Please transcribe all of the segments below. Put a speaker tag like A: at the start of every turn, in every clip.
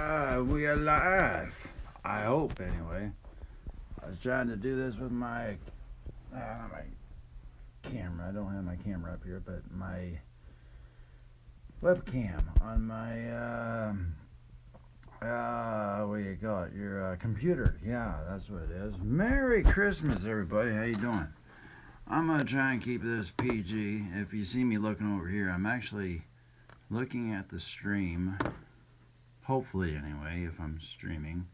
A: We are live. I hope, anyway. I was trying to do this with my camera. I don't have my camera up here, but my webcam on my what do you call it? Your computer. Yeah, that's what it is. Merry Christmas, everybody. How you doing? I'm gonna try and keep this PG. If you see me looking over here, I'm actually looking at the stream. Hopefully, anyway, if I'm streaming,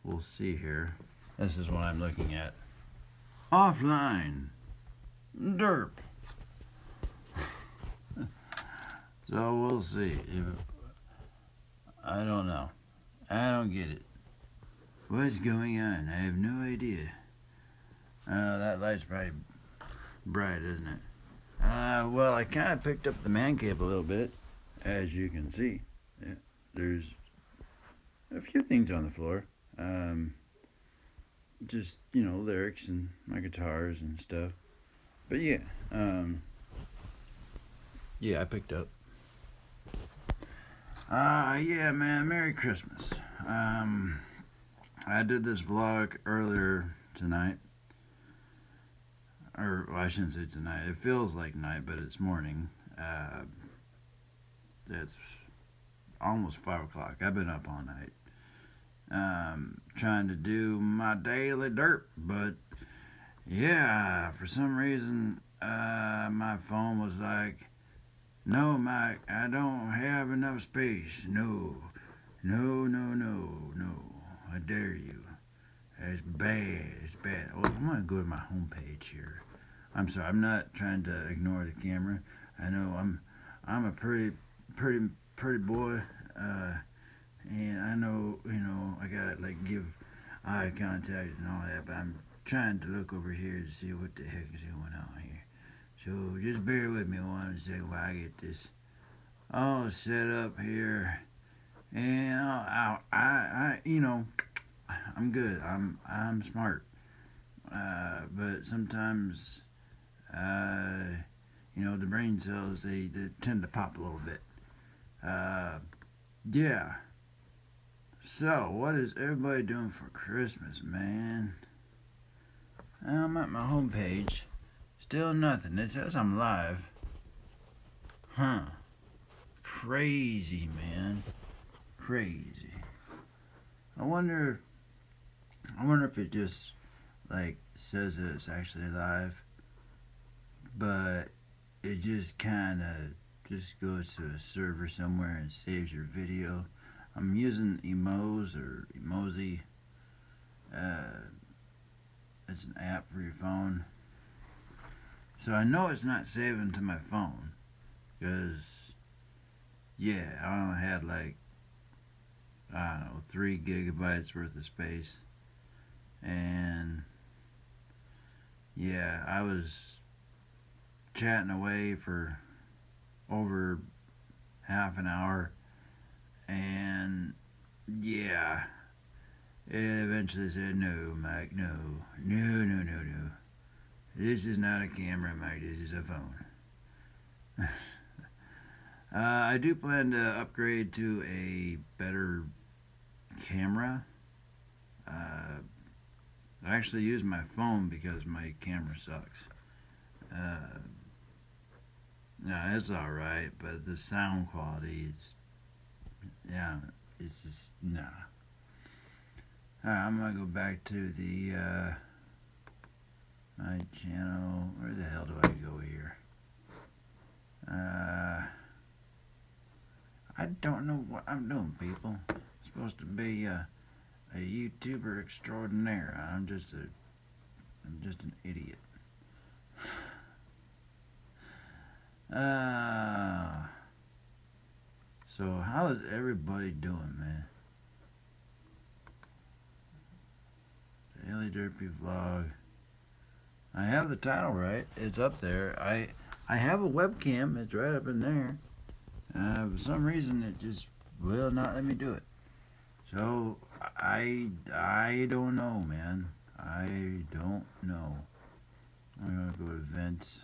A: we'll see here. This is what I'm looking at. Offline. Derp. So we'll see. I don't know. I don't get it. What's going on? I have no idea. That light's probably bright, isn't it? Well, I kind of picked up the man cave a little bit, as you can see. Yeah, there's a few things on the floor. Just, you know, lyrics and my guitars and stuff. But yeah, yeah, I picked up. Yeah, man, Merry Christmas. I did this vlog earlier tonight. Or, well, I shouldn't say tonight. It feels like night, but it's morning. It's almost 5 o'clock. I've been up all night. Trying to do my daily derp, but yeah, for some reason, my phone was like, no, Mike, I don't have enough space. No, I dare you. It's bad. It's bad. Well, I'm gonna go to my homepage here. I'm sorry. I'm not trying to ignore the camera. I know I'm a pretty boy, and I know, you know, I gotta like give eye contact and all that. But I'm trying to look over here to see what the heck is going on here. So just bear with me one second while I get this all set up here. And I you know, I'm good. I'm smart. But sometimes, you know, the brain cells they tend to pop a little bit. Yeah. So what is everybody doing for Christmas, man? I'm at my homepage. Still nothing. It says I'm live. Huh. Crazy, man. Crazy. I wonder if it just like says that it's actually live, but it just kind of just goes to a server somewhere and saves your video. I'm using Emozi. It's an app for your phone. So I know it's not saving to my phone, because, yeah, I only had like, I don't know, 3 gigabytes worth of space. And, yeah, I was chatting away for over half an hour. And, yeah, it eventually said, no, Mike, no. This is not a camera, Mike, this is a phone. I do plan to upgrade to a better camera. I actually use my phone because my camera sucks. No, it's alright, but the sound quality is, yeah, it's just, nah. Alright, I'm gonna go back to the, my channel. Where the hell do I go here? I don't know what I'm doing, people. I'm supposed to be a YouTuber extraordinaire. I'm just an idiot. So how is everybody doing, man? Daily Derpy Vlog. I have the title right. It's up there. I have a webcam. It's right up in there. For some reason, it just will not let me do it. So I don't know, man. I don't know. I'm gonna go to events.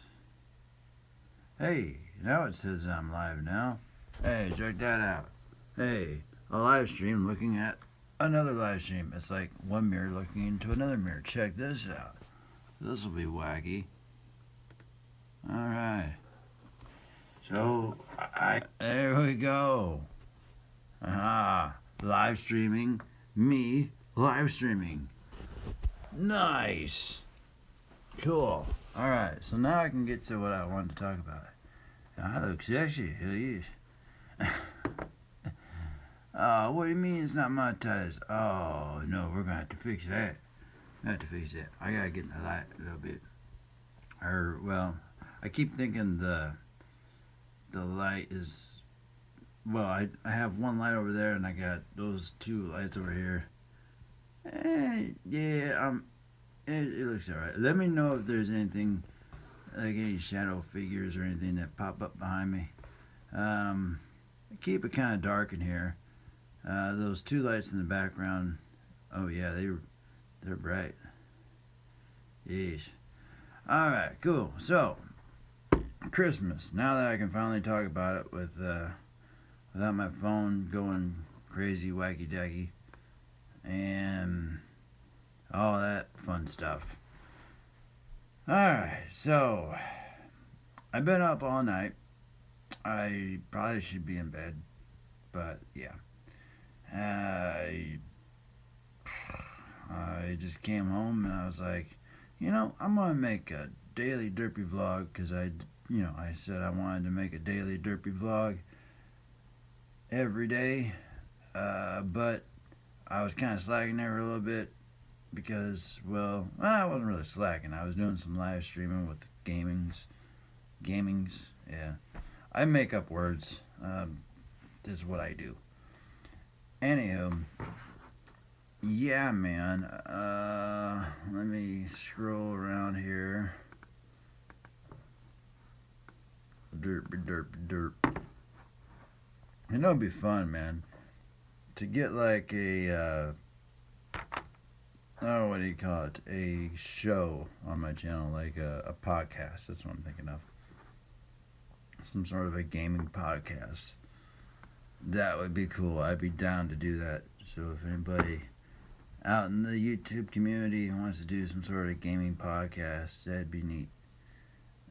A: Hey, now it says I'm live now. Hey, check that out. Hey, a live stream looking at another live stream. It's like one mirror looking into another mirror. Check this out. This will be wacky. Alright. So, there we go. Aha. Live streaming. Me live streaming. Nice. Cool. Alright, so now I can get to what I wanted to talk about. I look sexy. What do you mean it's not monetized? Oh, no, we're gonna have to fix that. I gotta get in the light a little bit. Well, I keep thinking the light is... Well, I have one light over there, and I got those two lights over here. Yeah, it looks alright. Let me know if there's anything, like any shadow figures or anything that pop up behind me. Keep it kind of dark in here. Those two lights in the background, oh yeah, they're bright. Yeesh. Alright, cool. So, Christmas. Now that I can finally talk about it without my phone going crazy, wacky dacky, and all that fun stuff. Alright, so I've been up all night. I probably should be in bed, but yeah. I just came home and I was like, you know, I'm gonna make a daily derpy vlog, because I said I wanted to make a daily derpy vlog every day, but I was kind of slacking there a little bit because, well, I wasn't really slacking. I was doing some live streaming with gamings, yeah. I make up words. This is what I do. Anywho, yeah, man. Let me scroll around here. Derp. You know, it'd be fun, man, to get like a, oh, what do you call it? A show on my channel, like a podcast. That's what I'm thinking of. Some sort of a gaming podcast. That would be cool. I'd be down to do that. So if anybody out in the YouTube community wants to do some sort of gaming podcast, that'd be neat.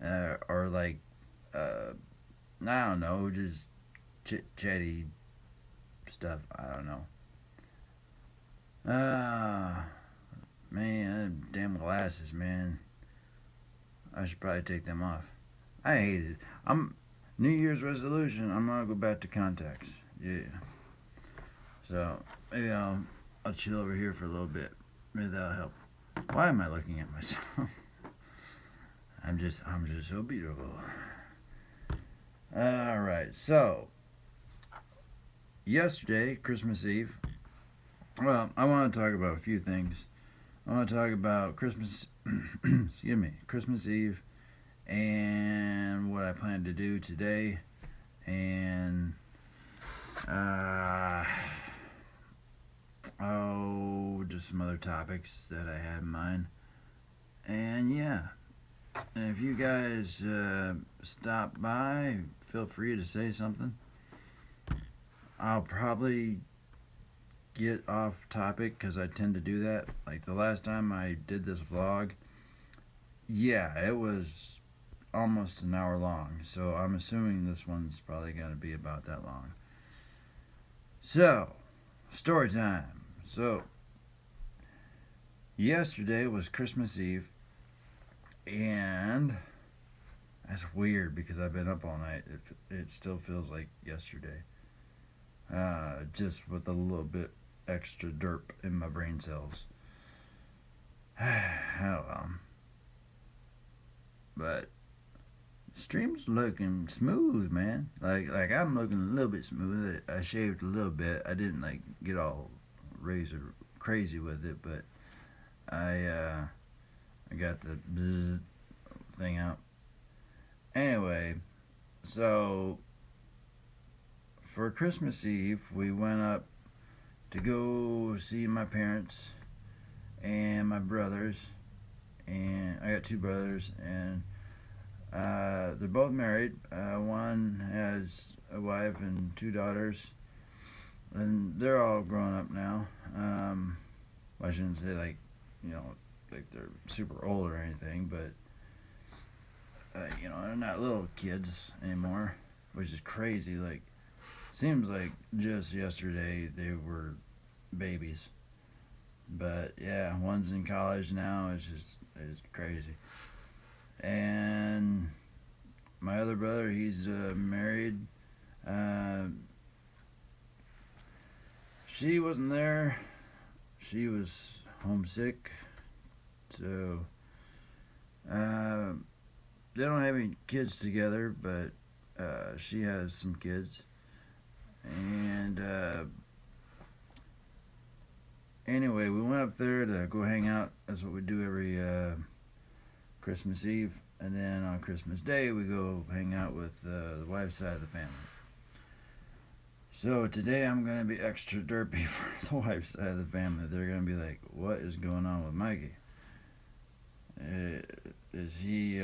A: Or like, I don't know, just chit-chatty stuff. I don't know. Man, damn glasses, man. I should probably take them off. I hate it. New Year's resolution, I'm gonna go back to contacts. Yeah. So maybe I'll chill over here for a little bit. Maybe that'll help. Why am I looking at myself? I'm just so beautiful. Alright, so yesterday, Christmas Eve. Well, I want to talk about a few things. I want to talk about Christmas Christmas Eve, and what I plan to do today, and just some other topics that I had in mind. And yeah, and if you guys stop by, feel free to say something. I'll probably get off topic, because I tend to do that. Like the last time I did this vlog, yeah, it was almost an hour long, so I'm assuming this one's probably going to be about that long. So, story time. So, yesterday was Christmas Eve, and that's weird because I've been up all night. It still feels like yesterday, just with a little bit extra derp in my brain cells. Oh well. But stream's looking smooth, man. Like I'm looking a little bit smooth. I shaved a little bit. I didn't like get all razor crazy with it, but I got the bzzz thing out. Anyway, so for Christmas Eve, we went up to go see my parents and my brothers. And I got two brothers, and they're both married. One has a wife and two daughters, and they're all grown up now. I shouldn't say like, like they're super old or anything, but they're not little kids anymore, which is crazy. Like, seems like just yesterday they were babies, but yeah, one's in college now. It's crazy. And my other brother, he's married. Uh, she wasn't there. She was homesick, so uh, they don't have any kids together, but she has some kids. And anyway, we went up there to go hang out. That's what we do every Christmas Eve. And then on Christmas Day, we go hang out with the wife's side of the family. So today I'm going to be extra derpy for the wife's side of the family. They're going to be like, what is going on with Mikey? Is he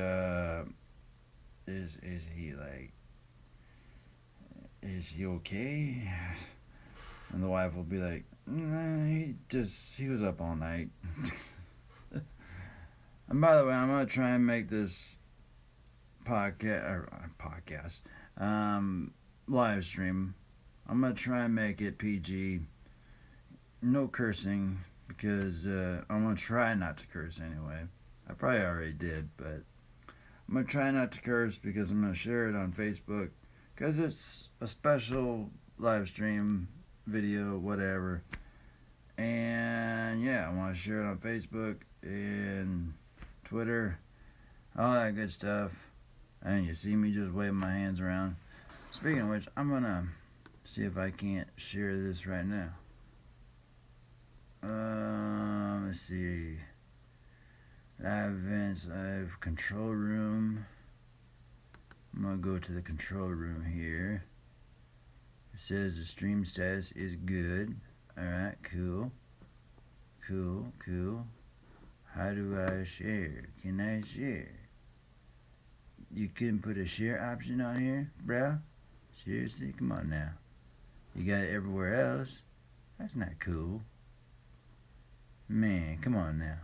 A: okay? And the wife will be like, nah, he was up all night. And by the way, I'm gonna try and make this podcast live stream. I'm gonna try and make it PG, no cursing, because I'm gonna try not to curse anyway. I probably already did, but I'm gonna try not to curse because I'm gonna share it on Facebook, because it's a special live stream video, whatever. And yeah, I want to share it on Facebook and Twitter, all that good stuff. And you see me just waving my hands around. Speaking of which, I'm gonna see if I can't share this right now. Let's see. Live events, live control room. I'm gonna go to the control room here. It says the stream status is good. Alright, cool. Cool. How do I share? Can I share? You couldn't put a share option on here, bro? Seriously? Come on now. You got it everywhere else? That's not cool. Man, come on now.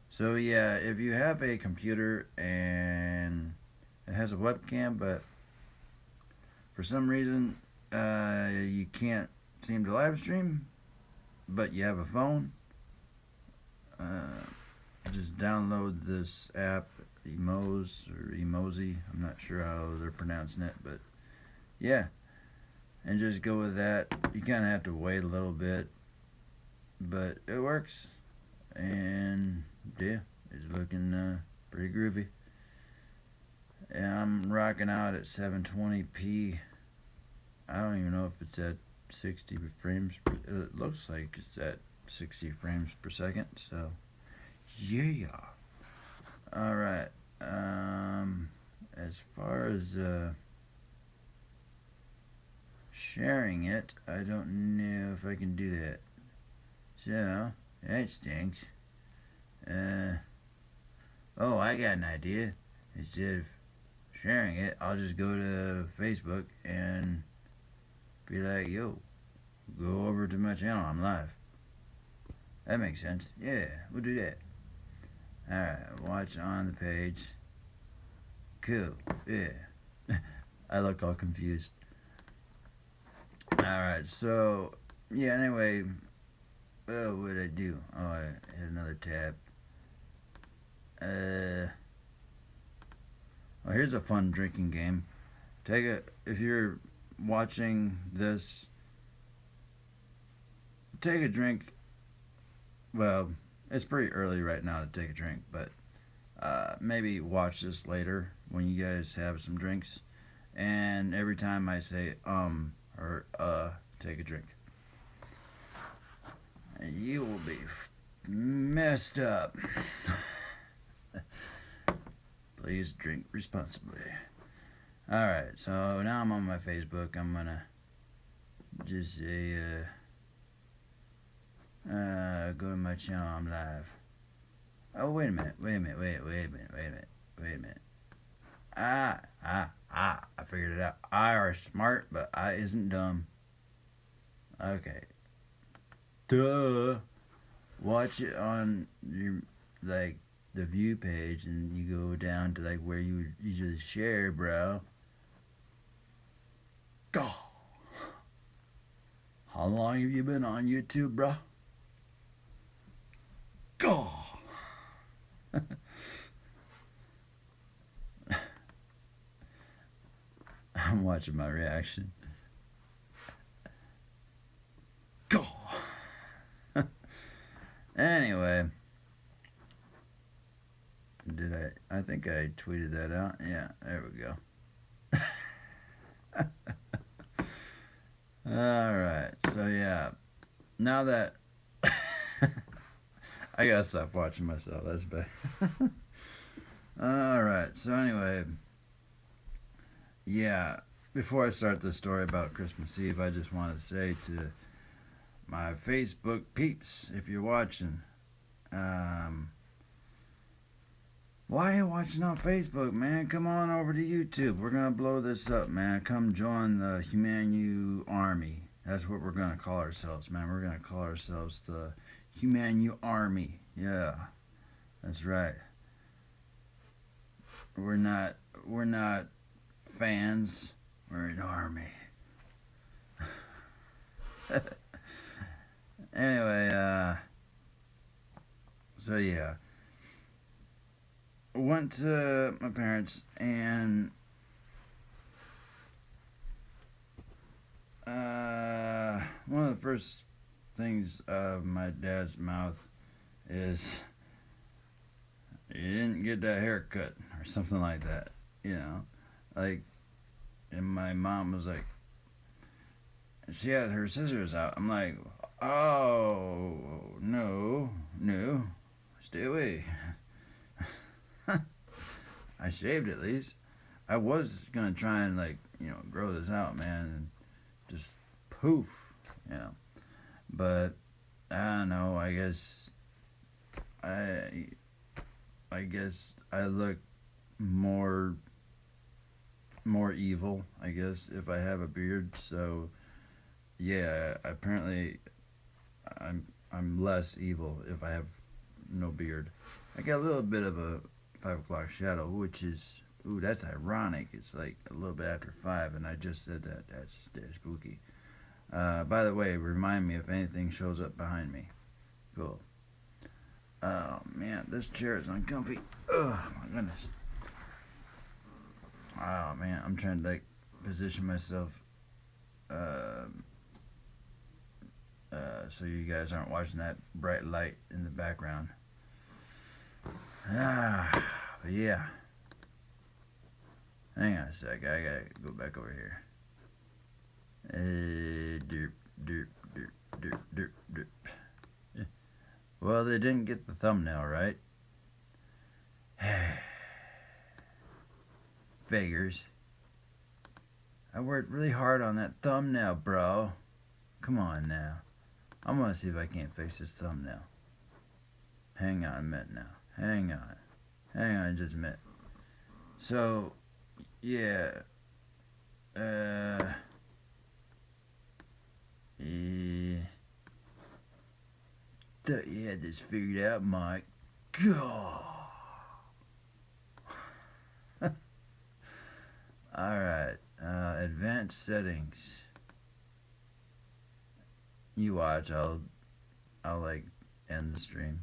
A: So yeah, if you have a computer and it has a webcam, but for some reason you can't seem to live stream, but you have a phone, just download this app, Emoz or Emozi. I'm not sure how they're pronouncing it, but yeah, and just go with that. You kind of have to wait a little bit, but it works, and yeah, it's looking pretty groovy. And I'm rocking out at 720p. I don't even know if it's at 60 frames. It looks like it's at 60 frames per second. So, yeah. All right. As far as sharing it, I don't know if I can do that. So that stinks. Oh, I got an idea. Instead of sharing it, I'll just go to Facebook and be like, yo, go over to my channel, I'm live. That makes sense. Yeah, we'll do that. Alright, watch on the page. Cool, yeah. I look all confused. Alright, so, yeah, anyway, what did I do? Oh, I hit another tab. Well, here's a fun drinking game. If you're watching this, take a drink. Well, it's pretty early right now to take a drink, but maybe watch this later when you guys have some drinks. And every time I say or take a drink, and you will be messed up. Please drink responsibly. Alright, so now I'm on my Facebook. I'm gonna just say, go to my channel, I'm live. Oh, wait a minute. I figured it out. I are smart, but I isn't dumb. Okay. Duh. Watch it on your, like, the view page, and you go down to, like, where you usually share, bro. Go. How long have you been on YouTube, bro? Go. I'm watching my reaction. Go. Anyway, I think I tweeted that out. Yeah, there we go. Alright, so yeah. Now that I gotta stop watching myself, that's bad. Alright, so anyway, yeah, before I start the story about Christmas Eve, I just want to say to my Facebook peeps, if you're watching, why are you watching on Facebook, man? Come on over to YouTube. We're gonna blow this up, man. Come join the Humanu Army. That's what we're gonna call ourselves, man. We're gonna call ourselves the Humanu Army. Yeah, that's right. We're not fans. We're an army. Anyway, so yeah. Went to my parents, and one of the first things out of my dad's mouth is, you didn't get that haircut, or something like that, you know, like, and my mom was like, she had her scissors out. I'm like, oh, no, stay away. I shaved at least. I was gonna try and, like, you know, grow this out, man, and just poof, you know. But I don't know. I guess I look more evil, I guess, if I have a beard. So yeah, apparently I'm less evil if I have no beard. I got a little bit of a 5 o'clock shadow, which is, ooh, that's ironic. It's like a little bit after 5, and I just said that. That's spooky. By the way, remind me if anything shows up behind me. Cool. Oh man, this chair is uncomfy. Oh my goodness. Oh man, I'm trying to, like, position myself so you guys aren't watching that bright light in the background. But yeah. Hang on a sec, I gotta go back over here. Derp. Well, they didn't get the thumbnail right. Figures. I worked really hard on that thumbnail, bro. Come on now. I'm gonna see if I can't fix this thumbnail. Hang on a minute now. Hang on just a minute. So, yeah. Thought you had this figured out, Mike. God. Alright. Advanced settings. You watch, I'll like end the stream.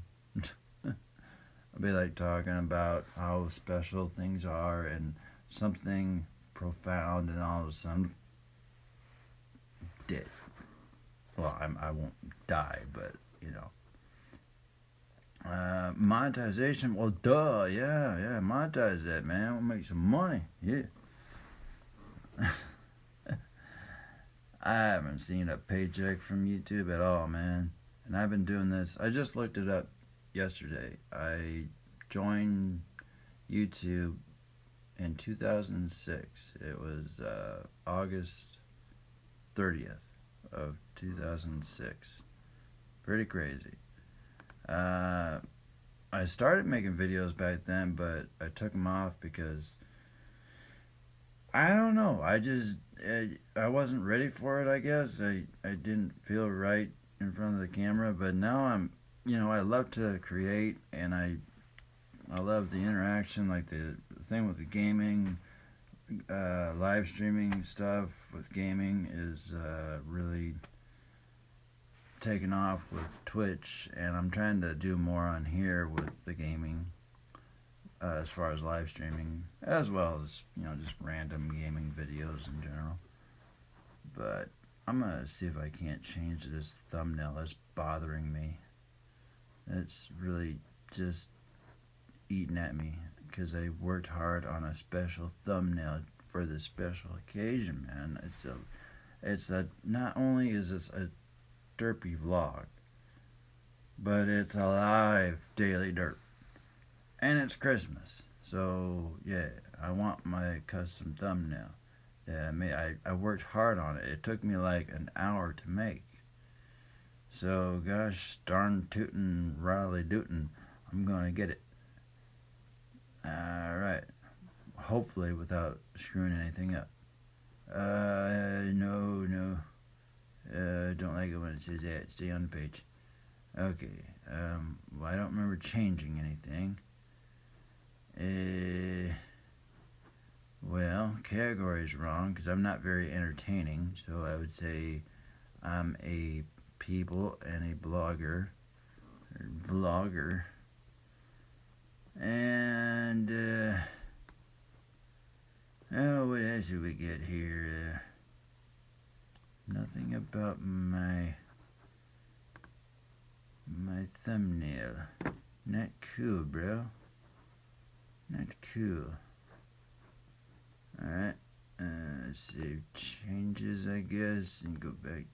A: I'll be like talking about how special things are and something profound, and all of a sudden, dead. Well, I won't die, but you know. Monetization. Well, duh. Yeah. Monetize that, man. We'll make some money. Yeah. I haven't seen a paycheck from YouTube at all, man. And I've been doing this. I just looked it up yesterday. I joined YouTube in 2006. It was August 30th of 2006. Pretty crazy. I started making videos back then, but I took them off because I don't know. I wasn't ready for it. I guess I didn't feel right in front of the camera, but now I love to create, and I love the interaction, like the thing with the gaming, live streaming stuff with gaming is really taken off with Twitch, and I'm trying to do more on here with the gaming. As far as live streaming, as well as just random gaming videos in general. But I'm gonna see if I can't change this thumbnail. That's bothering me. It's really just eating at me because I worked hard on a special thumbnail for this special occasion, man. It's a not only is this a derpy vlog, but it's a live daily derp. And it's Christmas, so yeah, I want my custom thumbnail. Yeah, I worked hard on it. It took me like an hour to make. So gosh darn tootin' Riley Dootin', I'm gonna get it. Alright. Hopefully without screwing anything up. No. Don't like it when it says that. Stay on the page. Okay, well, I don't remember changing anything. Well, category is wrong because I'm not very entertaining, so I would say I'm a people and a blogger, or vlogger, and what else do we get here? Nothing about my thumbnail. Not cool, bro. Not cool. Alright. Save changes, I guess, and go back.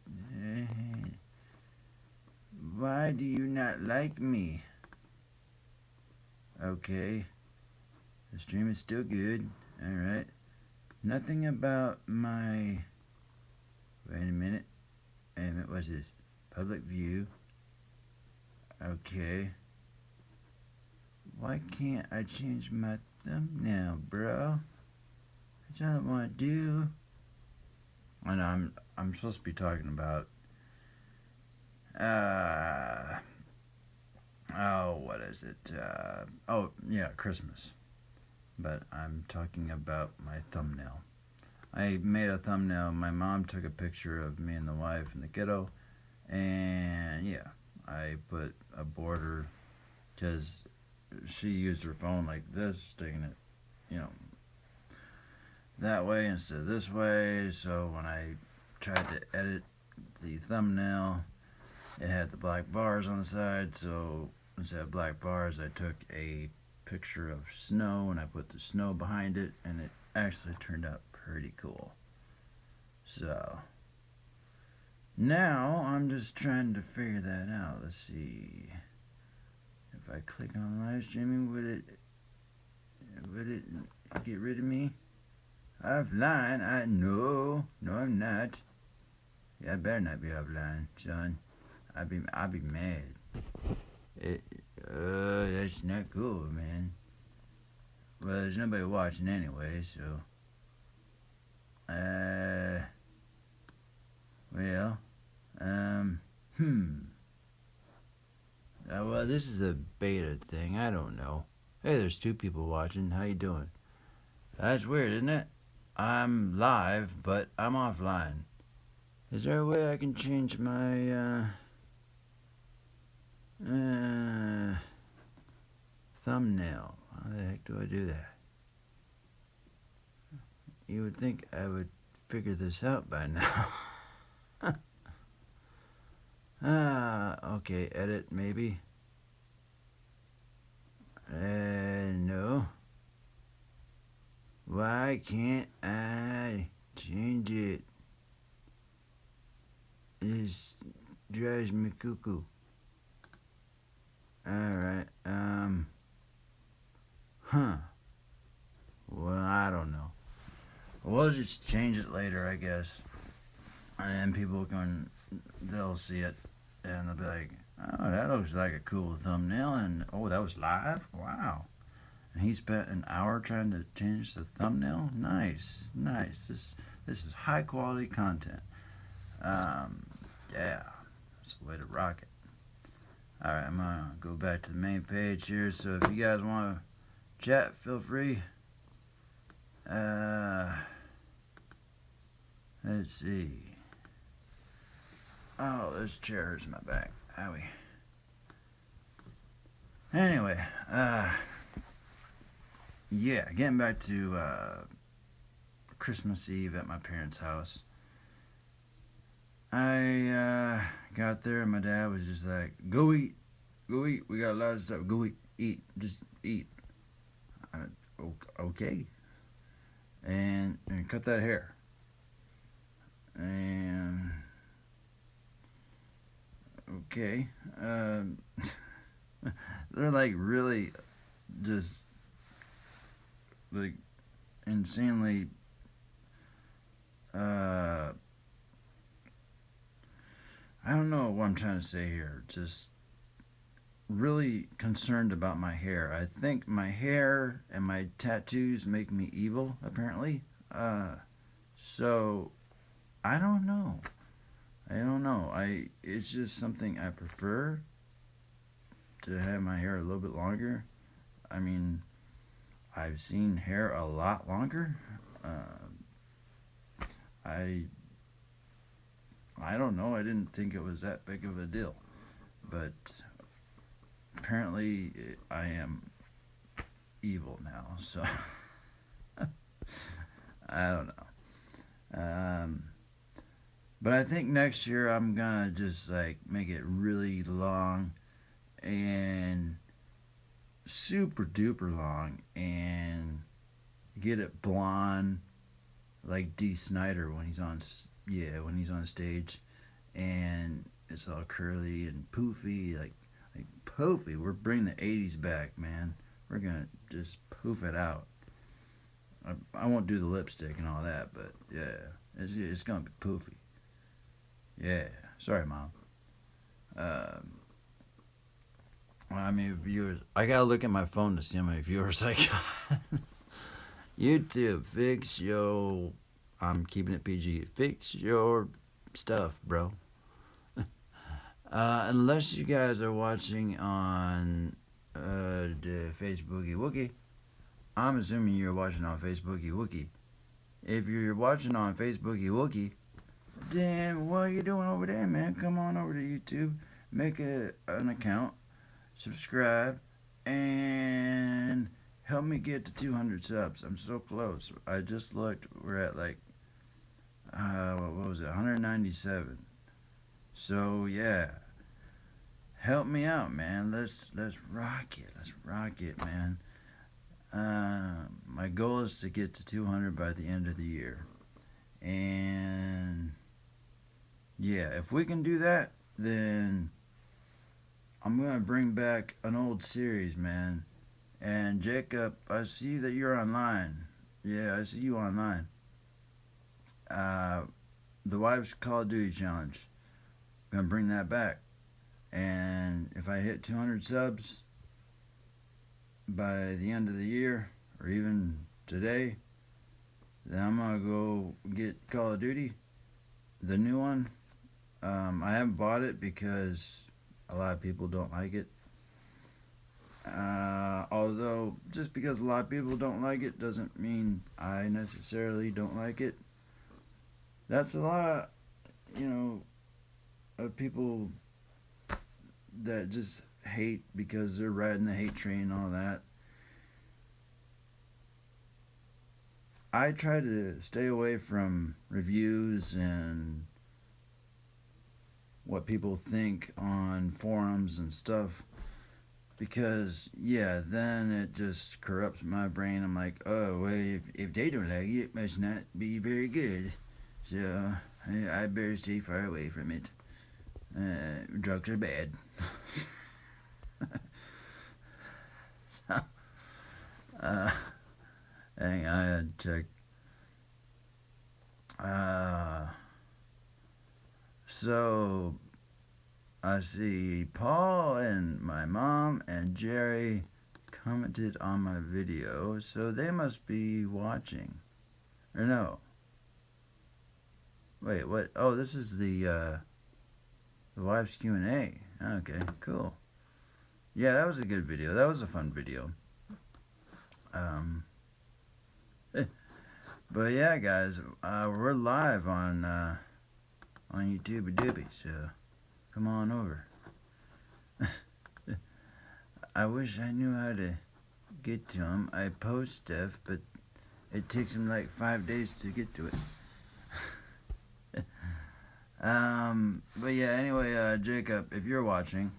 A: Why do you not like me? Okay. The stream is still good. Alright. Nothing about my... Wait a minute. What's this? Public view. Okay. Why can't I change my thumbnail, bro? That's all I want to do. I know I'm supposed to be talking about what is it? Christmas. But I'm talking about my thumbnail. I made a thumbnail. My mom took a picture of me and the wife and the kiddo, and yeah, I put a border because she used her phone like this, sticking it, that way instead of this way. So when I tried to edit the thumbnail, it had the black bars on the side. So instead of black bars, I took a picture of snow and I put the snow behind it, and it actually turned out pretty cool. So now I'm just trying to figure that out. Let's see. If I click on live streaming, would it get rid of me? Offline? No, I'm not. Yeah, I better not be offline, son. I'd be mad. That's not cool, man. Well, there's nobody watching anyway, so. Well, this is a beta thing. I don't know. Hey, there's 2 people watching. How you doing? That's weird, isn't it? I'm live, but I'm offline. Is there a way I can change my thumbnail? How the heck do I do that? You would think I would figure this out by now. Okay, edit maybe. No. Why can't I change it? This drives me cuckoo. Alright, well, I don't know. We'll just change it later, I guess. And people they'll see it, and they'll be like, oh, that looks like a cool thumbnail, and oh, that was live? Wow. And he spent an hour trying to change the thumbnail. Nice, nice. This is high quality content. Yeah, that's the way to rock it. All right, I'm gonna go back to the main page here. So if you guys want to chat, feel free. Let's see. Oh, this chair hurts my back. Owie. Anyway, yeah, getting back to Christmas Eve at my parents' house. I got there and my dad was just like, go eat. We got a lot of stuff. Go eat. Just eat. Okay. And cut that hair. And okay. They're like really just like insanely I don't know what I'm trying to say here. Just really concerned about my hair. I think my hair and my tattoos make me evil, apparently. So I don't know. It's just something I prefer to have my hair a little bit longer. I mean, I've seen hair a lot longer. I don't know. I didn't think it was that big of a deal, but apparently I am evil now. So I don't know. But I think next year I'm gonna just like make it really long and super duper long and get it blonde like D. Snyder when he's on stage, and it's all curly and poofy like poofy. We're bringing the 80s back, man. We're gonna just poof it out. I won't do the lipstick and all that, but yeah, it's gonna be poofy. Yeah, sorry, Mom. How many viewers? I gotta look at my phone to see how many viewers I got. YouTube, fix your. I'm keeping it PG. Fix your stuff, bro. Unless you guys are watching on the Facebooky Wookie. I'm assuming you're watching on Facebooky Wookie. If you're watching on Facebooky Wookie, then what are you doing over there, man? Come on over to YouTube, make an account, subscribe, and help me get to 200 subs. I'm so close. I just looked. We're at like, what was it, 197. So yeah, help me out, man. Let's rock it. Let's rock it, man. My goal is to get to 200 by the end of the year, and yeah, if we can do that, then I'm gonna bring back an old series, man. And Jacob, I see that you're online. Yeah, I see you online. The Wife's Call of Duty Challenge. I'm gonna bring that back. And if I hit 200 subs by the end of the year, or even today, then I'm gonna go get Call of Duty, the new one. I haven't bought it because a lot of people don't like it. Although, just because a lot of people don't like it doesn't mean I necessarily don't like it. That's a lot, of people that just hate because they're riding the hate train and all that. I try to stay away from reviews and what people think on forums and stuff, because yeah, then it just corrupts my brain. I'm like, oh well, if they don't like it, it must not be very good, so I better stay far away from it. Drugs are bad. So hang on, I had to check. So I see Paul and my mom and Jerry commented on my video, so they must be watching. Or no. Wait, what? Oh, this is the wife's Q&A. Okay, cool. Yeah, that was a good video. That was a fun video. But yeah, guys, we're live on YouTube Doobie, so come on over. I wish I knew how to get to them. I post stuff, but it takes them like 5 days to get to it. But yeah, anyway, Jacob, if you're watching,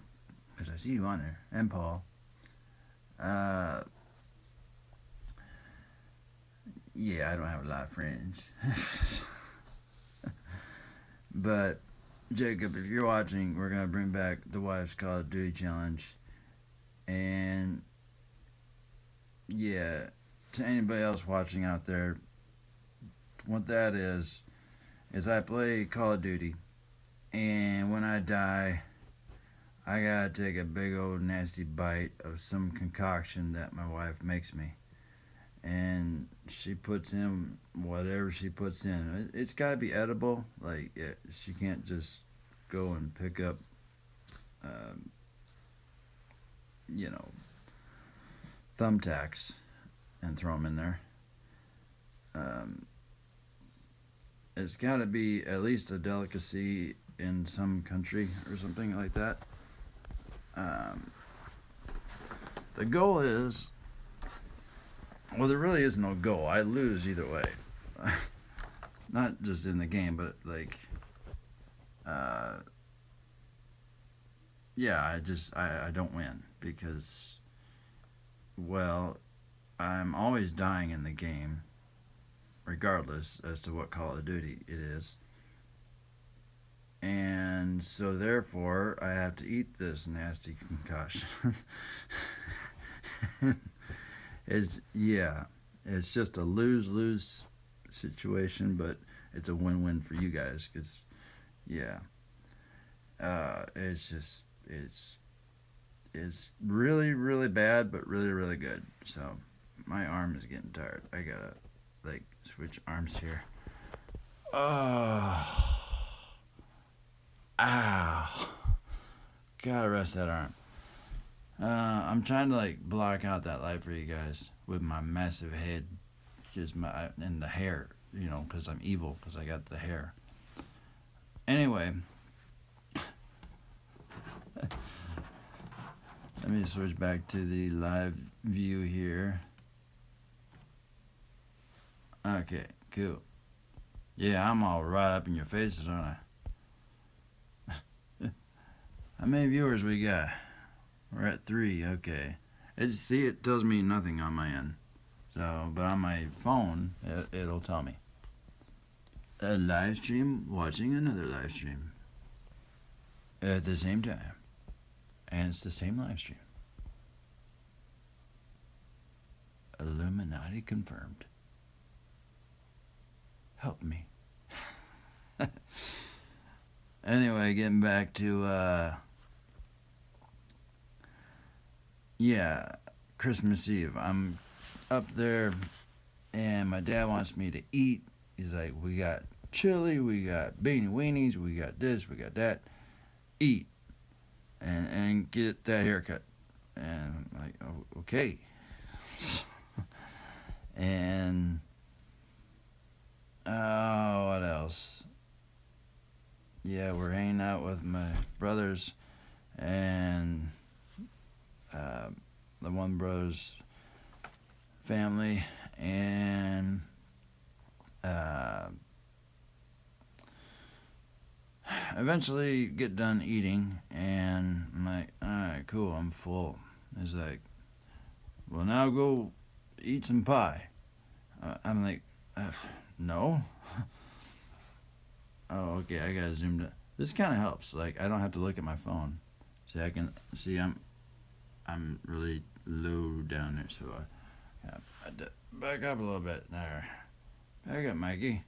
A: because I see you on there, and Paul, yeah, I don't have a lot of friends. But Jacob, if you're watching, we're gonna bring back the Wife's Call of Duty challenge. And yeah, to anybody else watching out there, what that is I play Call of Duty, and when I die, I gotta take a big old nasty bite of some concoction that my wife makes me. And she puts in whatever she puts in. It's gotta be edible. Like, she can't just go and pick up, you know, thumbtacks and throw them in there. It's gotta be at least a delicacy in some country or something like that. The goal is, well, there really is no goal. I lose either way. Not just in the game, but like, yeah, I don't win because, well, I'm always dying in the game, regardless as to what Call of Duty it is. And so therefore, I have to eat this nasty concoction. It's just a lose-lose situation, but it's a win-win for you guys, because it's really, really bad, but really, really good. So my arm is getting tired. I gotta like switch arms here. Oh, ow! Gotta rest that arm. I'm trying to like block out that light for you guys with my massive head, and the hair, you know, because I'm evil, because I got the hair. Anyway, let me switch back to the live view here. Okay, cool. Yeah, I'm all right up in your faces, aren't I? How many viewers we got? We're at 3, okay. It tells me nothing on my end. So, but on my phone, it'll tell me. A live stream watching another live stream. At the same time. And it's the same live stream. Illuminati confirmed. Help me. Anyway, getting back to, yeah, Christmas Eve. I'm up there, and my dad wants me to eat. He's like, we got chili, we got beanie weenies, we got this, we got that. Eat, and get that haircut. And I'm like, oh, okay. And, what else? Yeah, we're hanging out with my brothers, and the one brother's family, and eventually get done eating, and I'm like, alright, cool, I'm full. He's like, well, now go eat some pie. I'm like, no. Oh, okay, I gotta zoom in. This kind of helps. Like, I don't have to look at my phone. See, I can see I'm really low down there, so I back up a little bit there. Back up, Mikey.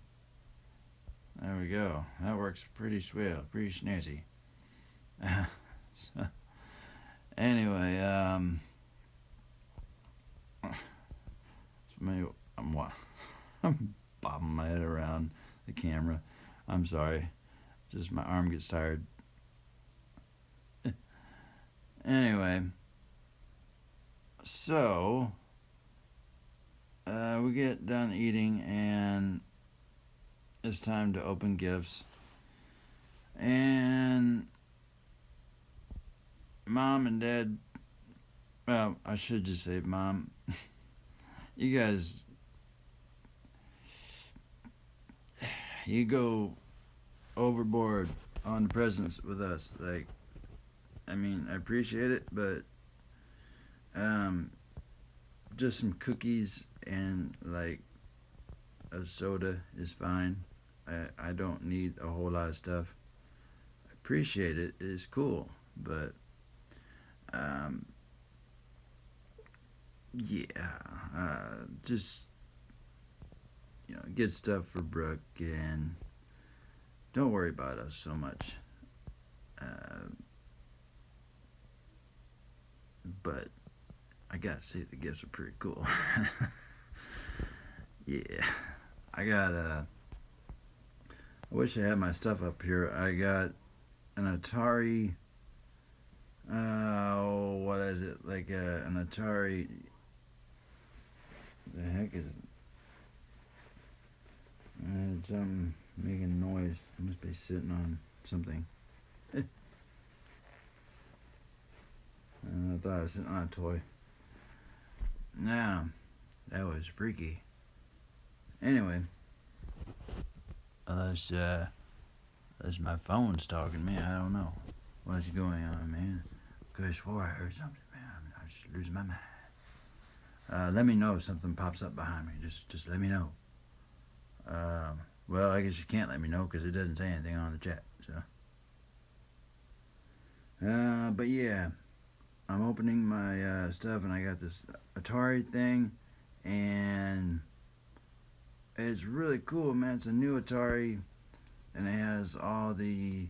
A: There we go. That works pretty swell, pretty snazzy. So, anyway, maybe I'm bobbing my head around the camera. I'm sorry. Just my arm gets tired. Anyway, so we get done eating and it's time to open gifts. And Mom and Dad, well, I should just say Mom, you guys, you go overboard on the presents with us. Like, I mean, I appreciate it, but just some cookies and like a soda is fine. I don't need a whole lot of stuff. I appreciate it. It's cool, but just get stuff for Brooke and don't worry about us so much. But I gotta say the gifts are pretty cool. Yeah, I wish I had my stuff up here. I got an Atari. What is it? Like an Atari. The heck is it? It's making noise. It must be sitting on something. I thought I was sitting on a toy. Nah, that was freaky. Anyway, unless my phone's talking to me, I don't know what's going on, man. Could have swore I heard something, man. I'm just losing my mind. Let me know if something pops up behind me. Just let me know. Well, I guess you can't let me know because it doesn't say anything on the chat. So, but yeah, I'm opening my stuff and I got this Atari thing, and it's really cool, man. It's a new Atari, and it has all the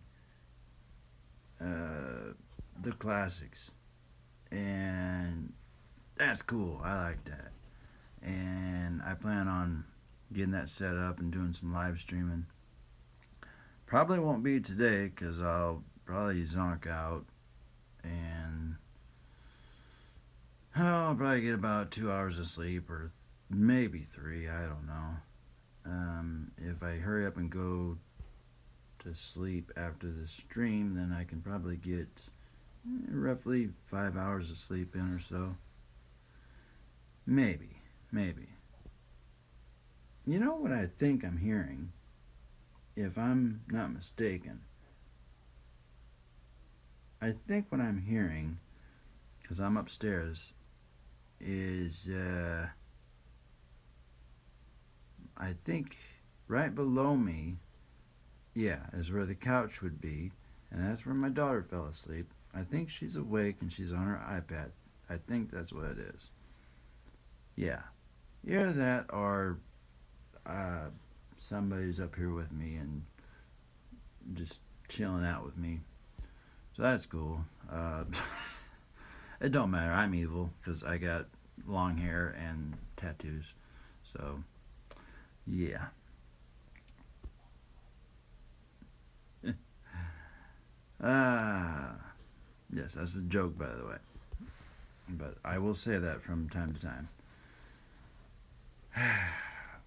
A: classics, and that's cool. I like that, and I plan on getting that set up and doing some live streaming. Probably won't be today because I'll probably zonk out, and I'll probably get about 2 hours of sleep or maybe 3. I don't know. If I hurry up and go to sleep after the stream, then I can probably get roughly 5 hours of sleep in or so. Maybe. You know what I think I'm hearing? If I'm not mistaken, I think what I'm hearing, because I'm upstairs, is I think right below me, is where the couch would be, and that's where my daughter fell asleep. I think she's awake and she's on her iPad. I think that's what it is. Yeah. Either that or somebody's up here with me and just chilling out with me. So that's cool. It don't matter. I'm evil because I got long hair and tattoos. So, yeah. Yes, that's a joke, by the way. But I will say that from time to time.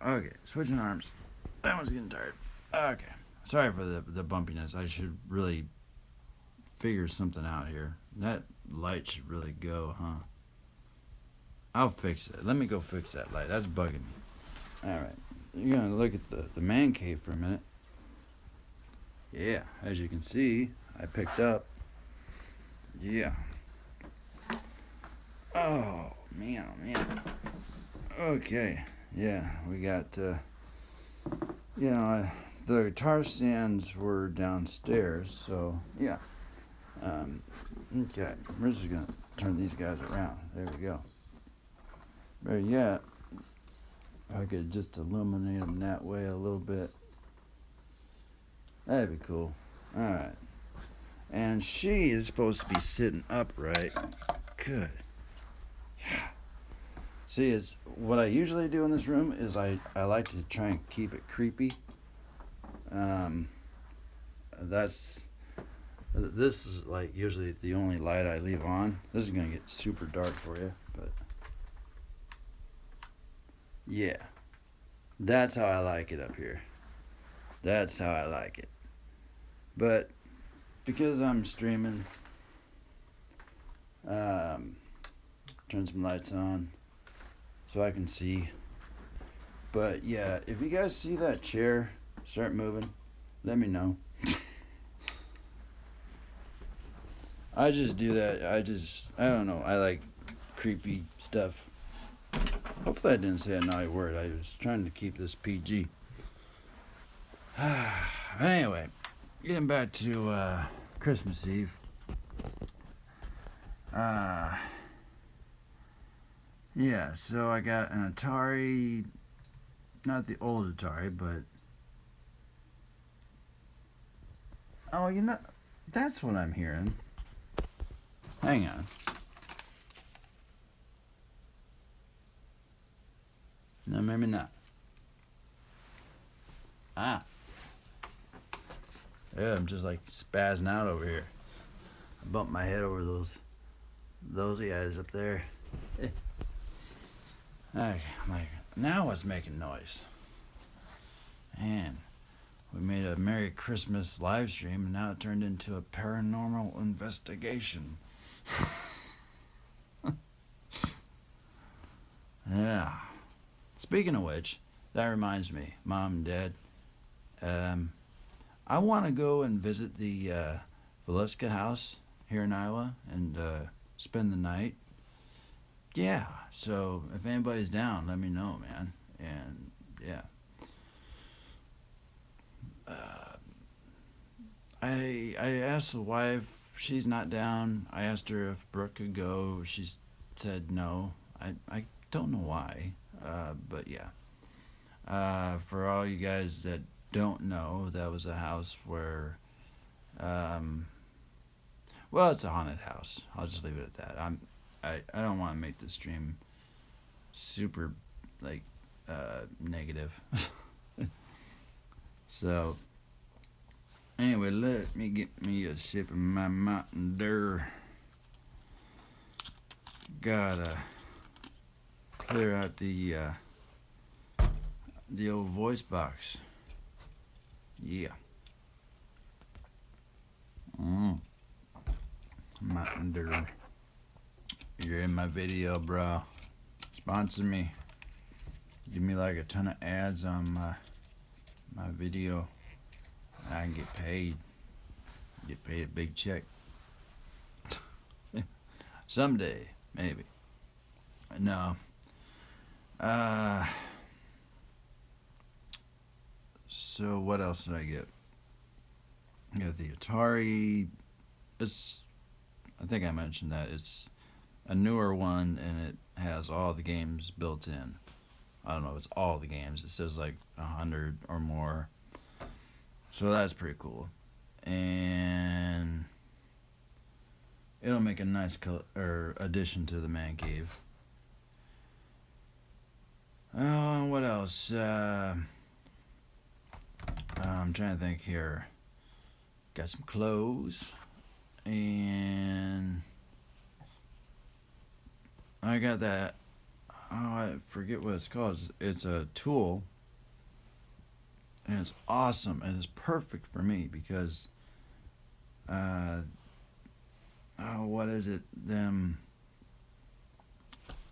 A: Okay, switching arms. That one's getting tired. Okay. Sorry for the bumpiness. I should really figure something out here. That light should really go, huh? I'll fix it. Let me go fix that light. That's bugging me. Alright. You're going to look at the man cave for a minute. Yeah, as you can see, I picked up. Yeah. Oh, man. Okay. Yeah, we got, the guitar stands were downstairs, so, yeah. Okay, we're just going to turn these guys around. There we go. Better yet, I could just illuminate them that way a little bit. That'd be cool. Alright. And she is supposed to be sitting upright. Good. Yeah. See, is what I usually do in this room is I like to try and keep it creepy. This is like usually the only light I leave on. This is gonna get super dark for you, but yeah, that's how I like it up here. That's how I like it. But because I'm streaming, turn some lights on so I can see. But yeah, if you guys see that chair start moving, let me know. I just do that. I don't know. I like creepy stuff. Hopefully I didn't say a naughty word. I was trying to keep this PG. But anyway, getting back to Christmas Eve. Yeah, so I got an Atari, not the old Atari, but oh, you know, that's what I'm hearing. Hang on. No, maybe not. Ah. Yeah, I'm just like spazzing out over here. I bumped my head over those guys up there. Okay, I'm like, now what's making noise? And we made a Merry Christmas live stream, and now it turned into a paranormal investigation. Yeah. Speaking of which, that reminds me, Mom and Dad, I want to go and visit the Veluska house here in Iowa and spend the night. Yeah, so if anybody's down, let me know, man. And yeah. I asked the wife, she's not down. I asked her if Brooke could go. She said no. I don't know why, but yeah. For all you guys that don't know, that was a house where, well, it's a haunted house. I'll just leave it at that. I don't want to make the stream super like negative. So anyway, let me get me a sip of my Mountain Dew. Gotta clear out the old voice box. Yeah. Mountain Dew. You're in my video, bro. Sponsor me. Give me like a ton of ads on my video. I can get paid. Get paid a big check. Someday, maybe. No. So what else did I get? I got the Atari. I think I mentioned that. It's a newer one, and it has all the games built in. I don't know if it's all the games. It says like 100 or more. So that's pretty cool. And it'll make a nice addition to the man cave. Oh, and what else? I'm trying to think here. Got some clothes. And I got that. Oh, I forget what it's called. It's a tool. And it's awesome. And it's perfect for me because, what is it?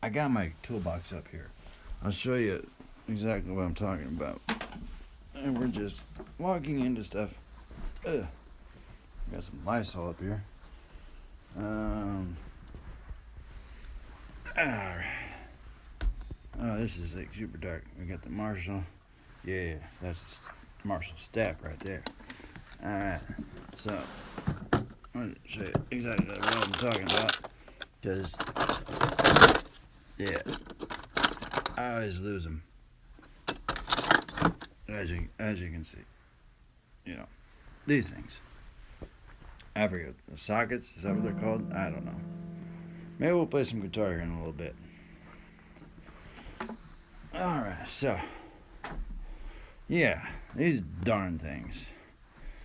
A: I got my toolbox up here. I'll show you exactly what I'm talking about. And we're just walking into stuff. Ugh. Got some Lysol up here. Alright. Oh, this is like super dark. We got the Marshall. Yeah, that's the Marshall stack right there. Alright. So, I'm going to show you exactly what I'm talking about. Because, yeah, I always lose them. As you can see. You know, these things. I forget. The sockets, is that what they're called? I don't know. Maybe we'll play some guitar here in a little bit. Alright, so. Yeah, these darn things.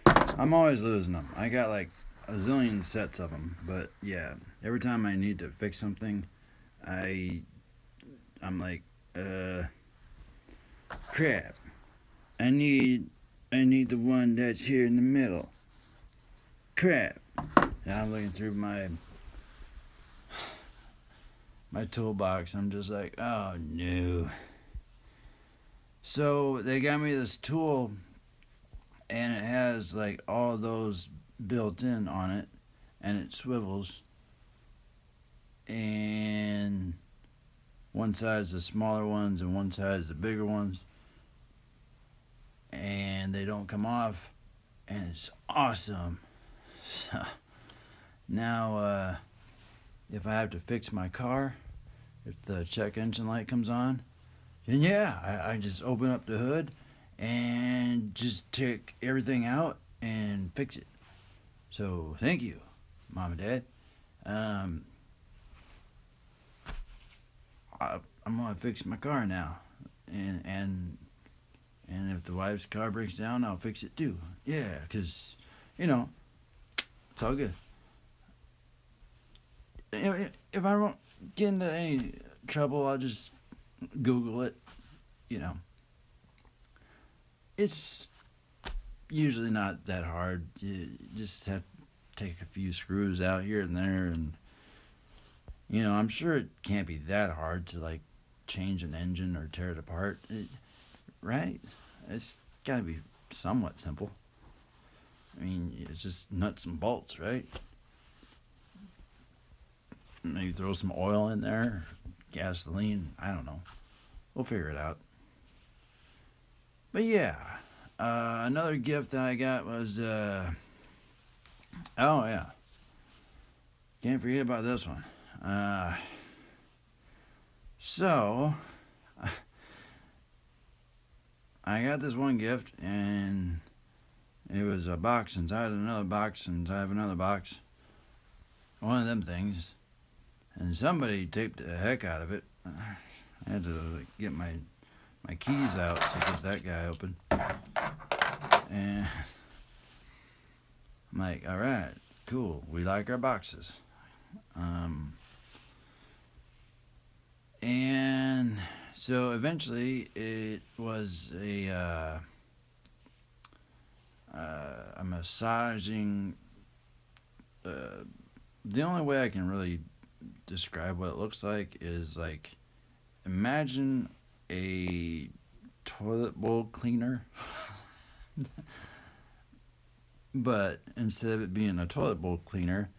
A: I'm always losing them. I got like a zillion sets of them. But yeah, every time I need to fix something, I'm like, crap. I need the one that's here in the middle. Crap. And I'm looking through my toolbox. I'm just like, oh no. So they got me this tool, and it has like all those built in on it, and it swivels. And one side's the smaller ones, and one side's the bigger ones, and they don't come off, and it's awesome. So now, if I have to fix my car, if the check engine light comes on, then yeah, I just open up the hood and just take everything out and fix it. So thank you, Mom and Dad. I'm gonna fix my car now, and if the wife's car breaks down, I'll fix it too. Yeah, 'cause it's all good. If I don't get into any trouble, I'll just Google it. It's usually not that hard. You just have to take a few screws out here and there, and I'm sure it can't be that hard to like change an engine or tear it apart, right? It's got to be somewhat simple. I mean, it's just nuts and bolts, right? Maybe throw some oil in there, gasoline. I don't know. We'll figure it out. But yeah, another gift that I got was, oh yeah, can't forget about this one. So, I got this one gift, and it was a box inside of another box inside of another box. One of them things. And somebody taped the heck out of it. I had to get my keys out to get that guy open. And I'm like, all right, cool. We like our boxes. And so eventually it was a massaging. The only way I can really describe what it looks like is like, imagine a toilet bowl cleaner, but instead of it being a toilet bowl cleaner,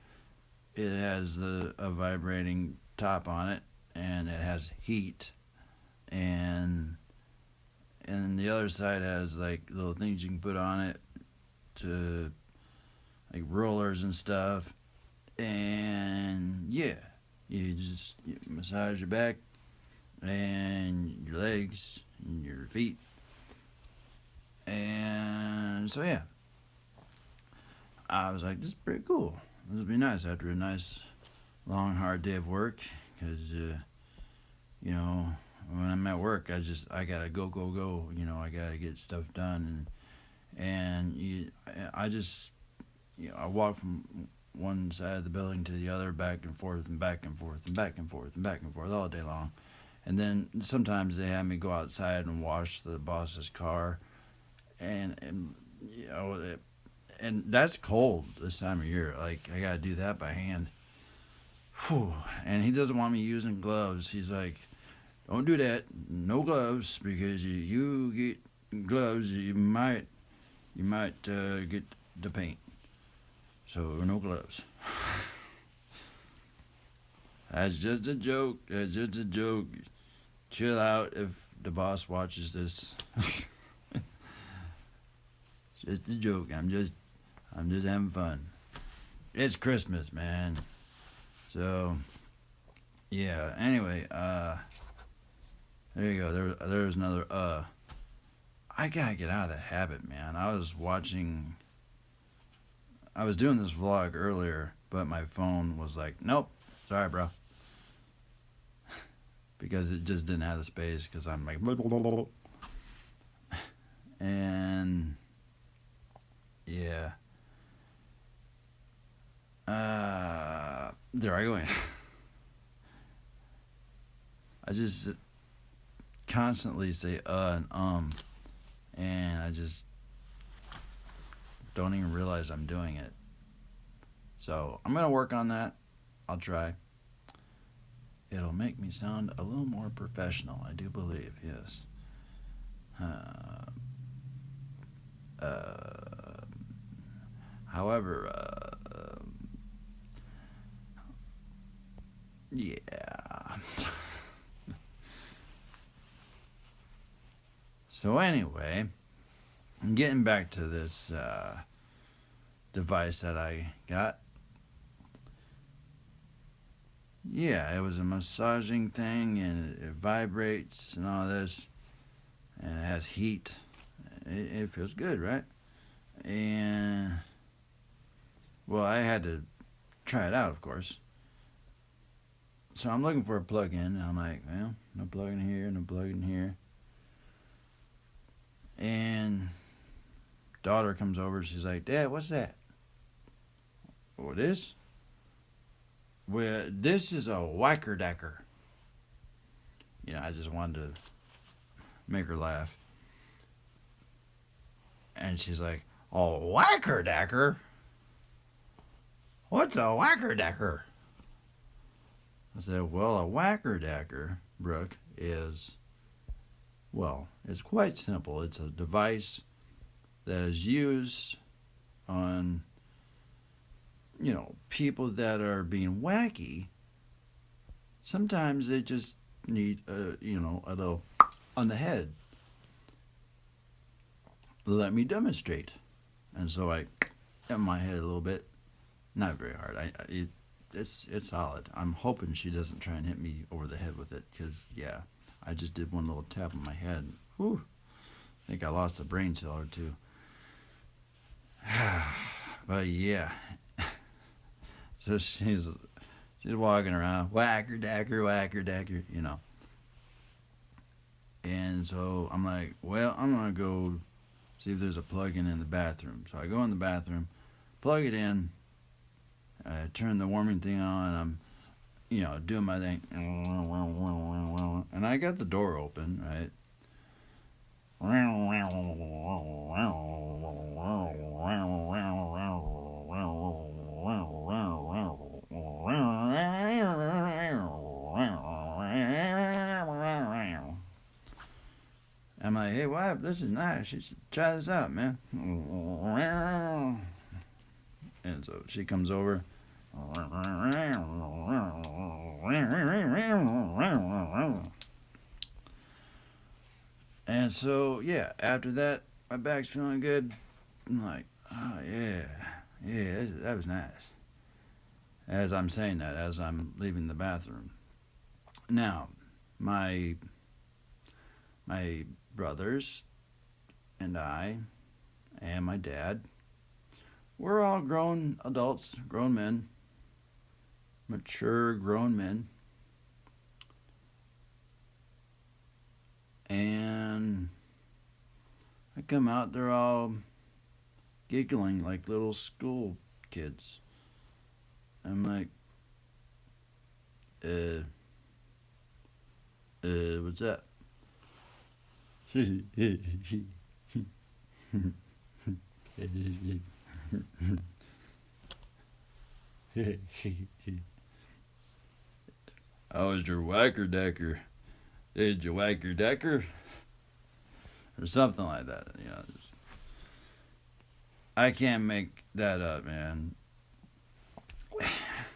A: it has a vibrating top on it, and it has heat, and the other side has like little things you can put on it to like rollers and stuff, and yeah, you massage your back and your legs and your feet, and so yeah, I was like, this is pretty cool. This would be nice after a nice long hard day of work, because when I'm at work, I gotta go. I gotta get stuff done, and I walk from one side of the building to the other, back and forth and back and forth and back and forth and back and forth all day long. And then sometimes they have me go outside and wash the boss's car, and that's cold this time of year. Like, I gotta do that by hand. Whew. And he doesn't want me using gloves. He's like, don't do that. No gloves, because you get gloves, you might get the paint. So no gloves. That's just a joke. Chill out if the boss watches this. It's just a joke. I'm just having fun. It's Christmas, man. So yeah. Anyway, there you go. There's another. I gotta get out of that habit, man. I was doing this vlog earlier, but my phone was like, nope, sorry, bro. because it just didn't have the space, because I'm like, and yeah, there I go. I just constantly say and and I just don't even realize I'm doing it. So I'm gonna work on that. I'll try. It'll make me sound a little more professional, I do believe, yes. However, yeah. So anyway, I'm getting back to this device that I got. Yeah, it was a massaging thing, and it vibrates and all this, and it has heat. It feels good, right? And well, I had to try it out, of course. So I'm looking for a plug-in, and I'm like, well, no plug in here, no plug in here. And daughter comes over, she's like, Dad, what's that? Oh, this? Well, this is a whacker-dacker. You know, I just wanted to make her laugh. And she's like, a whacker-dacker? What's a whacker-dacker? I said, well, a whacker-dacker, Brooke, is, well, it's quite simple. It's a device that is used on, you know, people that are being wacky. Sometimes they just need, you know, a little on the head. Let me demonstrate. And so I hit my head a little bit. Not very hard. It's solid. I'm hoping she doesn't try and hit me over the head with it, because, yeah, I just did one little tap on my head. Whew. I think I lost a brain cell or two. But, yeah. So she's walking around, whacker-dacker, you know. And so I'm like, well, I'm going to go see if there's a plug-in in the bathroom. So I go in the bathroom, plug it in, I turn the warming thing on, I'm, you know, doing my thing. And I got the door open, right? I'm like, hey, wife, this is nice. You should try this out, man. And so she comes over. And so, yeah, after that, my back's feeling good. I'm like, oh, yeah, that was nice. As I'm saying that, as I'm leaving the bathroom. Now, my brothers and I and my dad, we're all grown adults, grown men, mature grown men. And I come out, they're all giggling like little school kids. I'm like, what's that? How was your whacker-dacker? Did you whack your decker? Or something like that, you know. I can't make that up, man.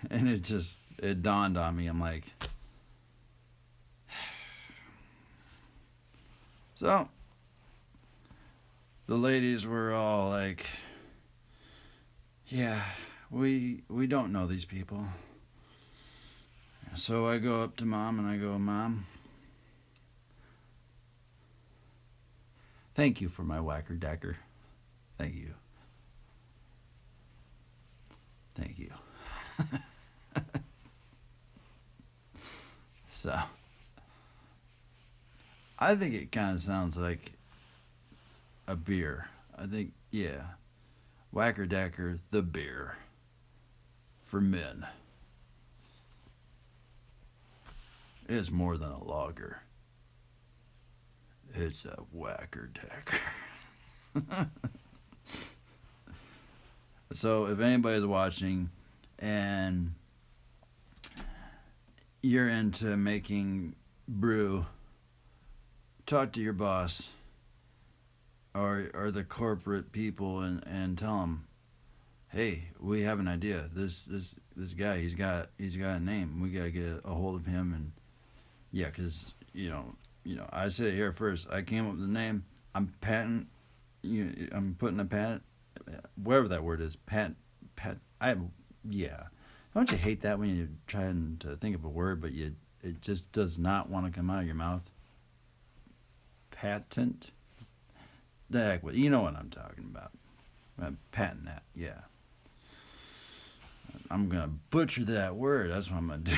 A: And it dawned on me. I'm like, so the ladies were all like, yeah, we don't know these people. So I go up to Mom and I go, Mom, thank you for my whacker-dacker. Thank you. Thank you. So, I think it kind of sounds like a beer. I think, yeah. Whacker Dacker, the beer for men. It's more than a lager. It's a Whacker Dacker. So if anybody's watching and you're into making brew, talk to your boss or the corporate people and tell them, hey, we have an idea. This guy, he's got a name. We gotta get a hold of him. And yeah, because I said it here first. I came up with the name. I'm putting a patent, whatever that word is. Yeah. Don't you hate that when you're trying to think of a word, but it just does not want to come out of your mouth? Patent. The heck with you know what I'm talking about. Patent that, yeah. I'm gonna butcher that word. That's what I'm gonna do.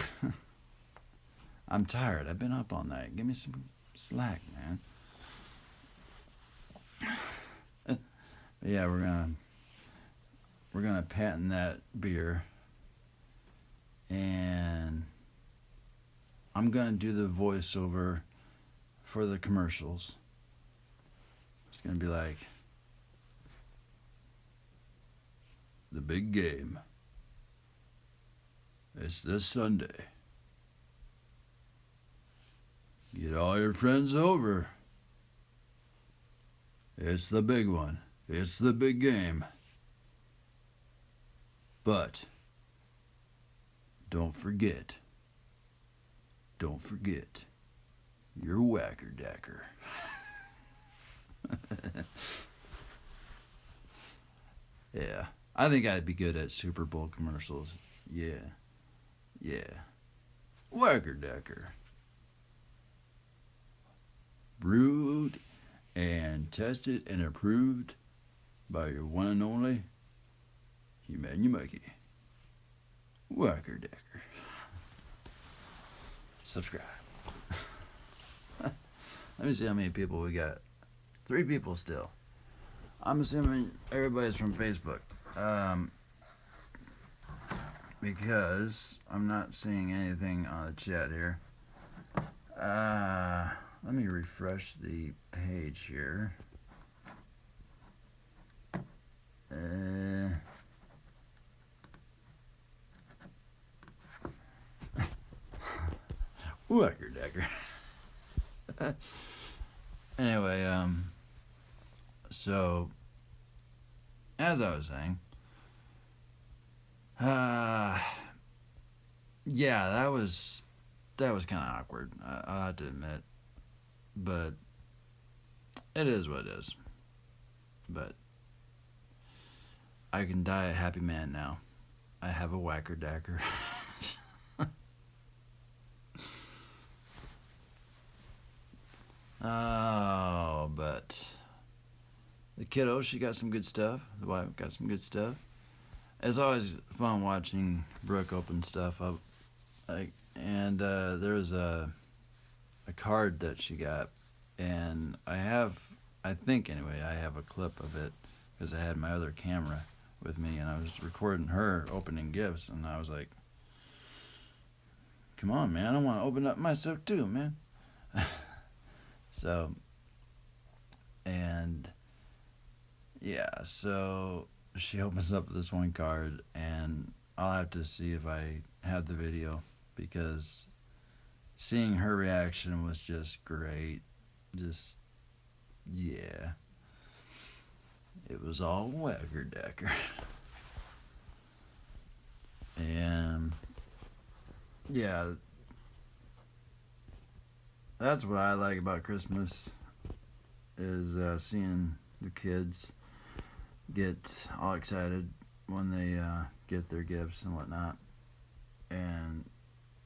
A: I'm tired. I've been up all night. Give me some slack, man. Yeah, we're gonna patent that beer, and I'm gonna do the voiceover for the commercials. It's gonna be like the big game. It's this Sunday. Get all your friends over. It's the big one. It's the big game. But don't forget your Whacker Dacker. Yeah, I think I'd be good at Super Bowl commercials. Yeah. Whacker Dacker. Brewed and tested and approved by your one and only Emmanuel Mikey. Whacker Dacker. Subscribe. Let me see how many people we got. 3 people still. I'm assuming everybody's from Facebook. Because I'm not seeing anything on the chat here. Let me refresh the page here. Whacker Dacker. Anyway, so as I was saying, yeah, that was kind of awkward. I have to admit, but it is what it is. But I can die a happy man now. I have a Whacker Dacker. Oh, but the kiddo, she got some good stuff. The wife got some good stuff. It's always fun watching Brooke open stuff up. There was a card that she got, and I think anyway, I have a clip of it because I had my other camera with me, and I was recording her opening gifts, and I was like, come on, man, I want to open up my stuff too, man. So, and yeah, so she opens up this one card, and I'll have to see if I have the video, because seeing her reaction was just great. Just, yeah. It was all Whacker Dacker. And yeah, that's what I like about Christmas, is seeing the kids get all excited when they get their gifts and whatnot, and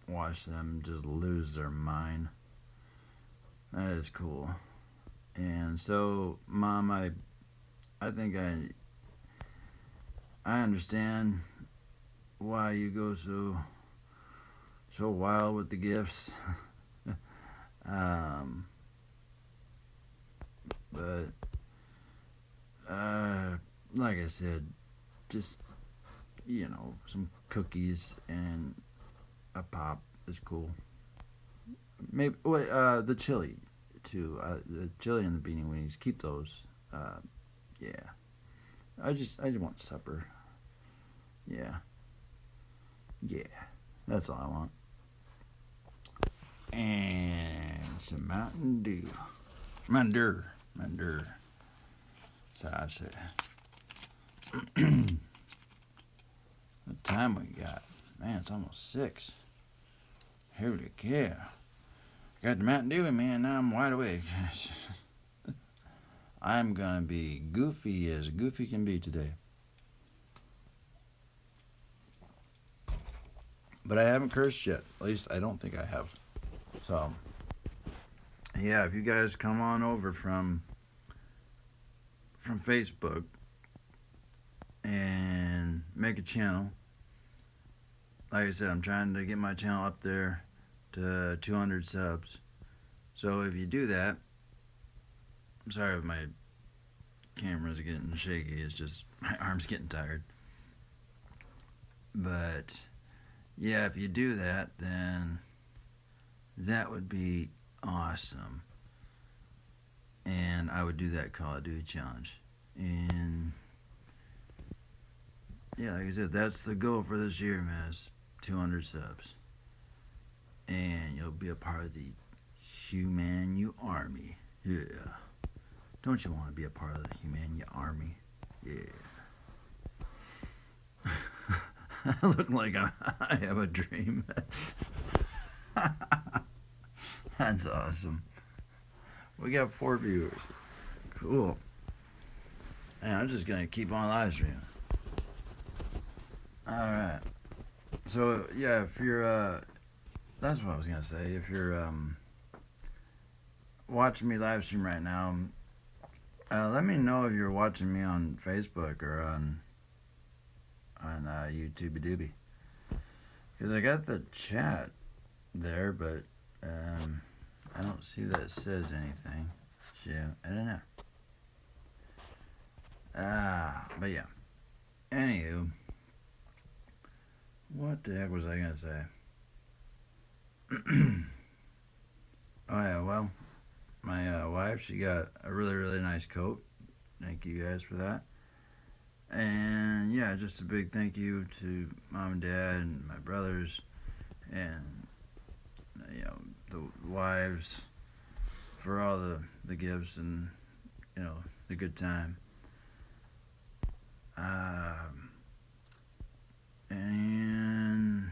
A: watch them just lose their mind. That is cool. And so, Mom, I think I understand why you go so wild with the gifts. But like I said, just some cookies and a pop is cool. Maybe the chili too. The chili and the beanie weenies. Keep those. Yeah. I just want supper. Yeah. Yeah. That's all I want. And some Mountain Dew. Mountain Dew. So I say. What time we got? Man, it's almost 6. Holy cow. Got the Mountain Dew in me and now I'm wide awake. I'm gonna be goofy as goofy can be today. But I haven't cursed yet. At least I don't think I have. So, yeah, if you guys come on over from Facebook and make a channel. Like I said, I'm trying to get my channel up there to 200 subs. So if you do that, I'm sorry if my camera's getting shaky. It's just my arm's getting tired. But yeah, if you do that, then that would be awesome. And I would do that Call of Duty challenge. And yeah, like I said, that's the goal for this year, man, is 200 subs. And you'll be a part of the Humanu Army. Yeah. Don't you want to be a part of the Humanu Army? Yeah. I look like I have a dream. That's awesome. We got 4 viewers. Cool. And I'm just going to keep on live streaming. Alright. So, yeah, if you're, that's what I was going to say. If you're, watching me live stream right now, let me know if you're watching me on Facebook or on YouTube Doobie. Because I got the chat there, but, I don't see that it says anything. So, I don't know. But yeah. Anywho, what the heck was I gonna say? Oh yeah, well, my wife, she got a really, really nice coat. Thank you guys for that. And yeah, just a big thank you to Mom and Dad and my brothers and the wives for all the gifts and the good time. And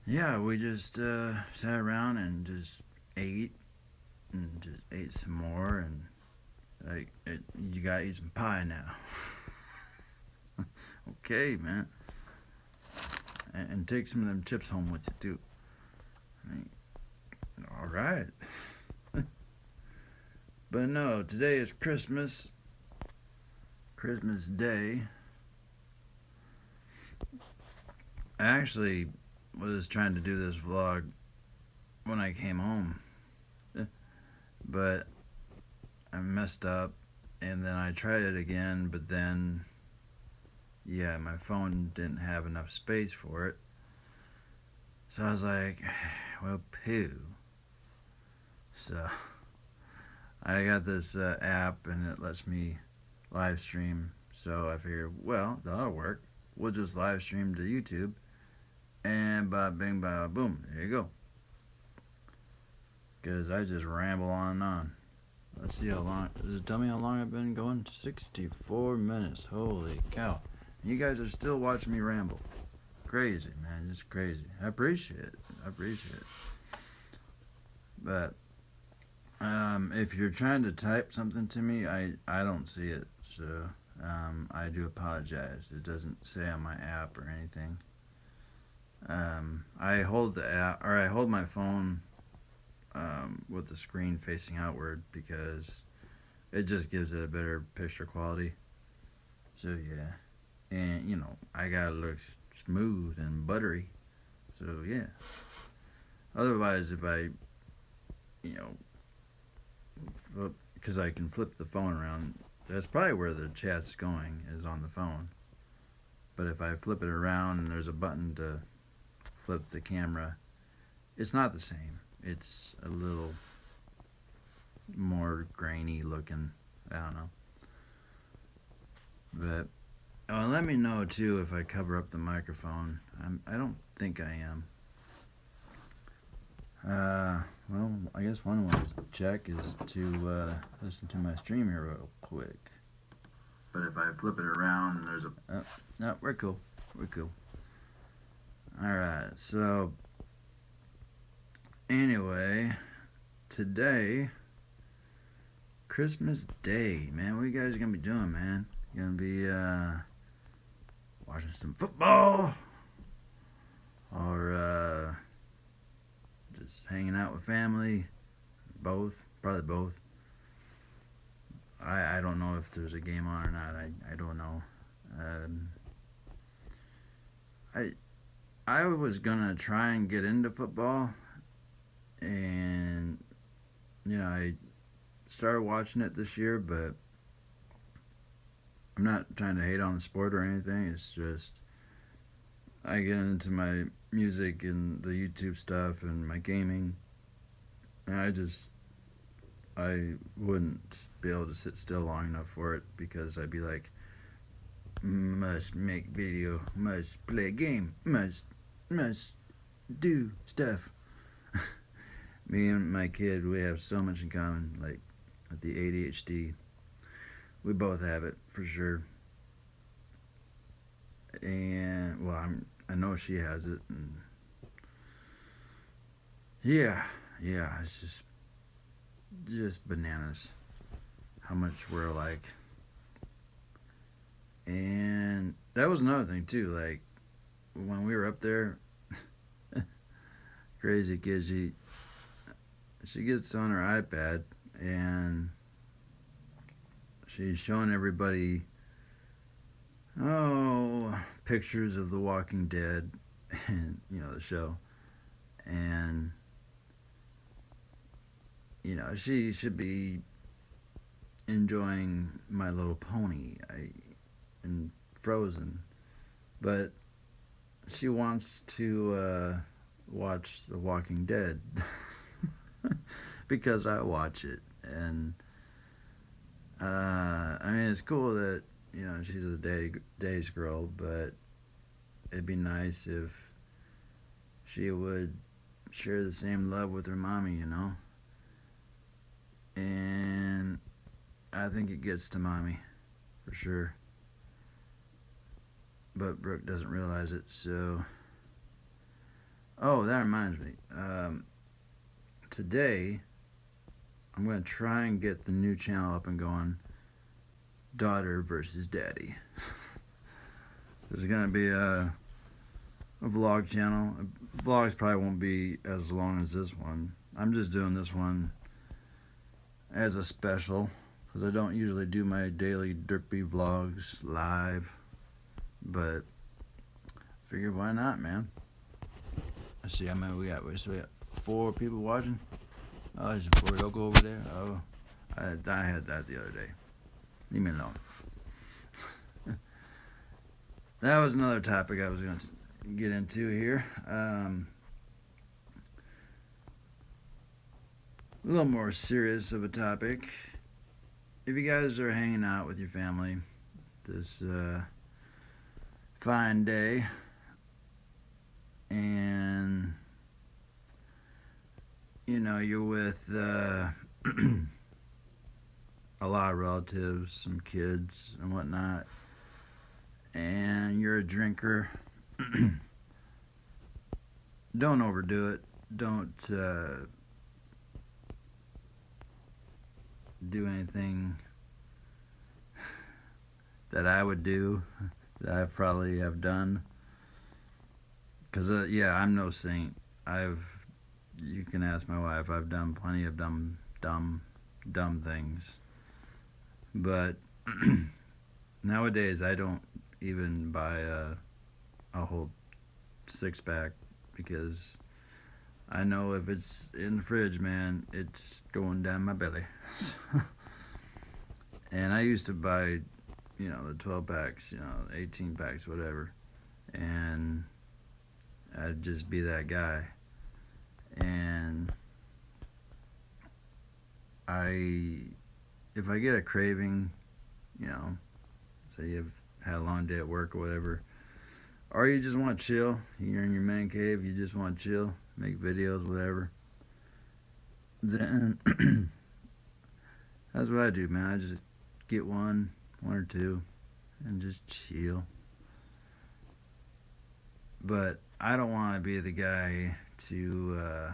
A: yeah, we just sat around and just ate some more, and you gotta eat some pie now. Okay, man. And take some of them chips home with you too. I mean, all right. But no, today is Christmas Day. I actually was trying to do this vlog when I came home, but I messed up, and then I tried it again, but then yeah, my phone didn't have enough space for it. So I was like, well, poo. So I got this app, and it lets me live stream. So I figured, well, that'll work. We'll just live stream to YouTube, and bada bing, bada boom. There you go. Because I just ramble on and on. Let's see how long. Does it tell me how long I've been going? 64 minutes. Holy cow. You guys are still watching me ramble. Crazy, man. Just crazy. I appreciate it. But if you're trying to type something to me, I don't see it. So I do apologize. It doesn't say on my app or anything. I hold the app, or I hold my phone with the screen facing outward because it just gives it a better picture quality. So yeah. And, I gotta look smooth and buttery. So, yeah. Otherwise, if I, because I can flip the phone around. That's probably where the chat's going, is on the phone. But if I flip it around and there's a button to flip the camera, it's not the same. It's a little more grainy looking. I don't know. But let me know too if I cover up the microphone. I don't think I am. Well, I guess one way to check is to listen to my stream here real quick. But if I flip it around and there's a... no, we're cool. We're cool. Alright, so... Anyway, today, Christmas Day, man. What you guys gonna be doing, man? You gonna be, watching some football? Or, just hanging out with family? Both? Probably both. I don't know if there's a game on or not. I don't know. I was gonna try and get into football, and you know, I started watching it this year, but I'm not trying to hate on the sport or anything. It's just I get into my music and the YouTube stuff and my gaming, and I wouldn't be able to sit still long enough for it, because I'd be like, must make video, must play game, must do stuff. Me and my kid, we have so much in common. Like, with the ADHD, we both have it for sure. And well, I know she has it, and yeah, it's just bananas how much we're alike. And that was another thing too, like when we were up there, crazy kid, she gets on her iPad and she's showing everybody pictures of The Walking Dead and, you know, the show, and you know, she should be enjoying My Little Pony and Frozen, but she wants to watch The Walking Dead because I watch it. And I mean, it's cool that, you know, she's a Days girl, but it'd be nice if she would share the same love with her mommy, you know. And I think it gets to mommy for sure, but Brooke doesn't realize it. So, oh, that reminds me, today I'm going to try and get the new channel up and going, Daughter versus Daddy. This is going to be a vlog channel. Vlogs probably won't be as long as this one. I'm just doing this one as a special, because I don't usually do my Daily Derpy Vlogs live, but figured why not, man. Let's see how many we got. So we got 4 people watching. Oh, there's a 4. Don't go over there. Oh, I had that the other day. Leave me alone. That was another topic I was going to get into here. A little more serious of a topic. If you guys are hanging out with your family this fine day, and you know, you're with a lot of relatives, some kids and whatnot, and you're a drinker, don't overdo it. Don't do anything that I would do, that I probably have done, because yeah, I'm no saint. You can ask my wife, I've done plenty of dumb things, but nowadays I don't even buy a whole 6-pack, because I know if it's in the fridge, man, it's going down my belly. And I used to buy, you know, the 12 packs, you know, 18 packs, whatever. And I'd just be that guy. And if I get a craving, you know, say you've had a long day at work or whatever, or you just want to chill, you're in your man cave, you just want to chill, make videos, whatever, then that's what I do, man. I just get one or two, and just chill. But I don't want to be the guy to,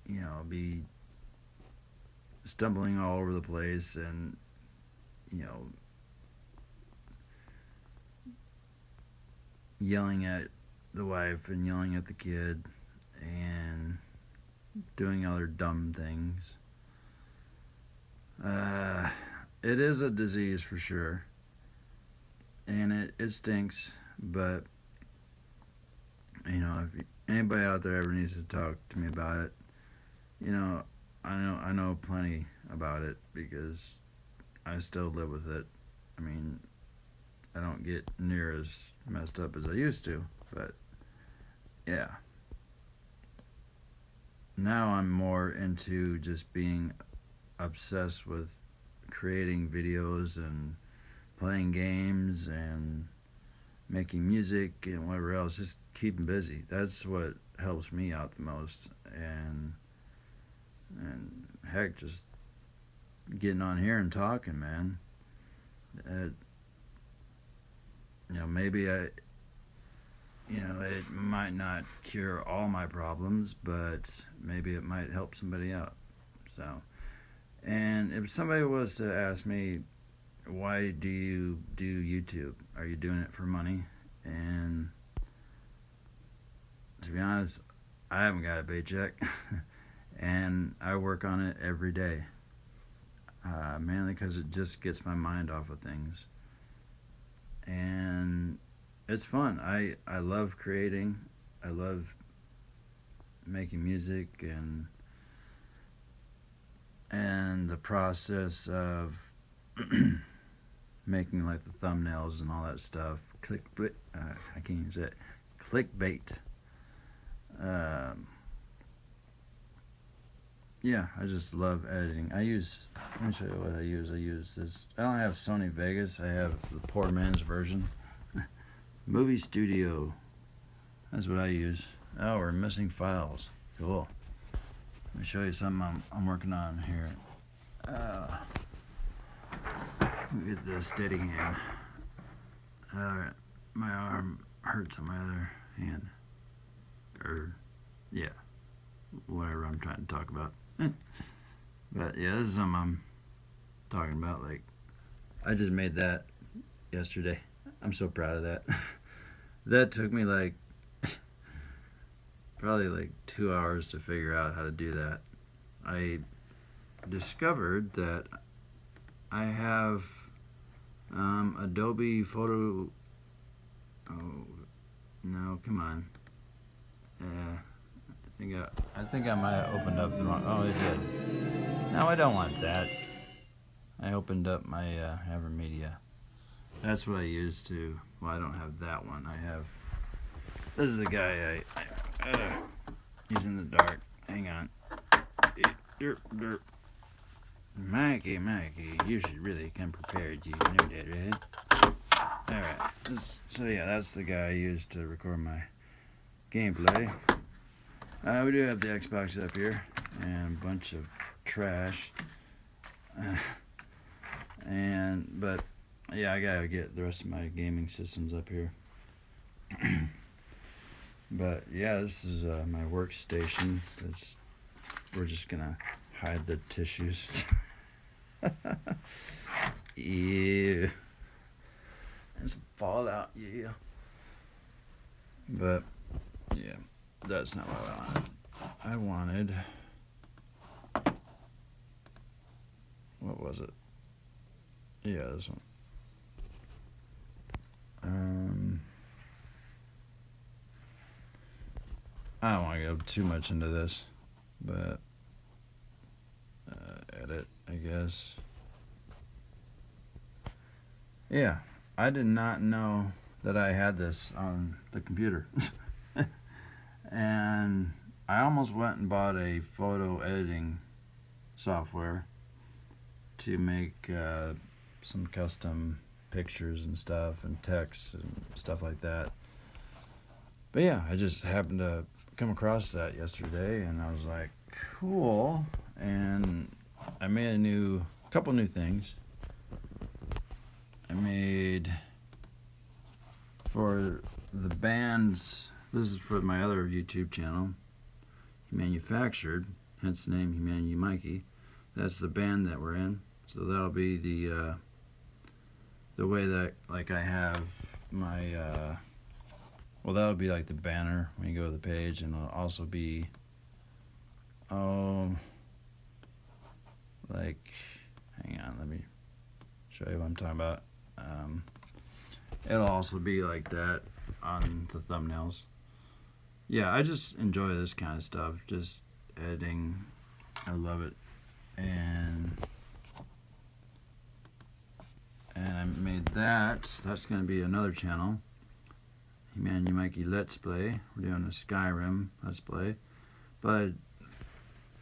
A: you know, be stumbling all over the place and, you know, yelling at the wife and yelling at the kid and doing other dumb things. It is a disease for sure, and it stinks, but, you know, if anybody out there ever needs to talk to me about it, you know, I know plenty about it because I still live with it. I mean, I don't get near as messed up as I used to, but yeah. Now I'm more into just being obsessed with creating videos and playing games and making music and whatever else, just keeping busy. That's what helps me out the most. And heck, just getting on here and talking, man. You know, maybe it might not cure all my problems, but maybe it might help somebody out. So, and if somebody was to ask me, why do you do YouTube? Are you doing it for money? And to be honest, I haven't got a paycheck, and I work on it every day, mainly because it just gets my mind off of things. And it's fun. I love creating. I love making music and the process of making like the thumbnails and all that stuff. Clickbait. I can't even say it. Clickbait. Yeah, I just love editing. Let me show you what I use. I use this. I don't have Sony Vegas. I have the poor man's version. Movie Studio. That's what I use. Oh, we're missing files. Cool. Let me show you something I'm working on here. Let me get the steady hand. My arm hurts on my other hand. Or, yeah. Whatever I'm trying to talk about. But yeah, this is something I'm talking about. Like, I just made that yesterday. I'm so proud of that. That took me like probably like 2 hours to figure out how to do that. I discovered that I have Adobe Photo. Oh no, come on. I think I might have opened up the wrong. Oh, it did. No, I don't want that. I opened up my AverMedia. That's what I use to. Well, I don't have that one. I have. This is the guy he's in the dark. Hang on. Derp. Mikey, you should really come prepared. You know that, right? Alright. So yeah, that's the guy I used to record my gameplay. We do have the Xbox up here and a bunch of trash. But yeah, I gotta get the rest of my gaming systems up here. But yeah, this is my workstation. We're just gonna hide the tissues. Yeah. There's some fallout, yeah. But yeah, that's not what I wanted. What was it? Yeah, this one. I don't want to go too much into this, but edit, I guess. Yeah, I did not know that I had this on the computer. And I almost went and bought a photo editing software to make some custom pictures and stuff and text and stuff like that. But yeah, I just happened to come across that yesterday, and I was like, cool. And I made a couple new things. I made for the bands. This is for my other YouTube channel, He Manufactured, hence the name Humanity Mikey. That's the band that we're in. So that'll be the way that, like, I have my well, that'll be like the banner when you go to the page, and it'll also be like, hang on, let me show you what I'm talking about. It'll also be like that on the thumbnails. Yeah, I just enjoy this kind of stuff, just editing. I love it. And I made that. That's going to be another channel, Humanity Mikey Let's Play. We're doing a Skyrim Let's Play. But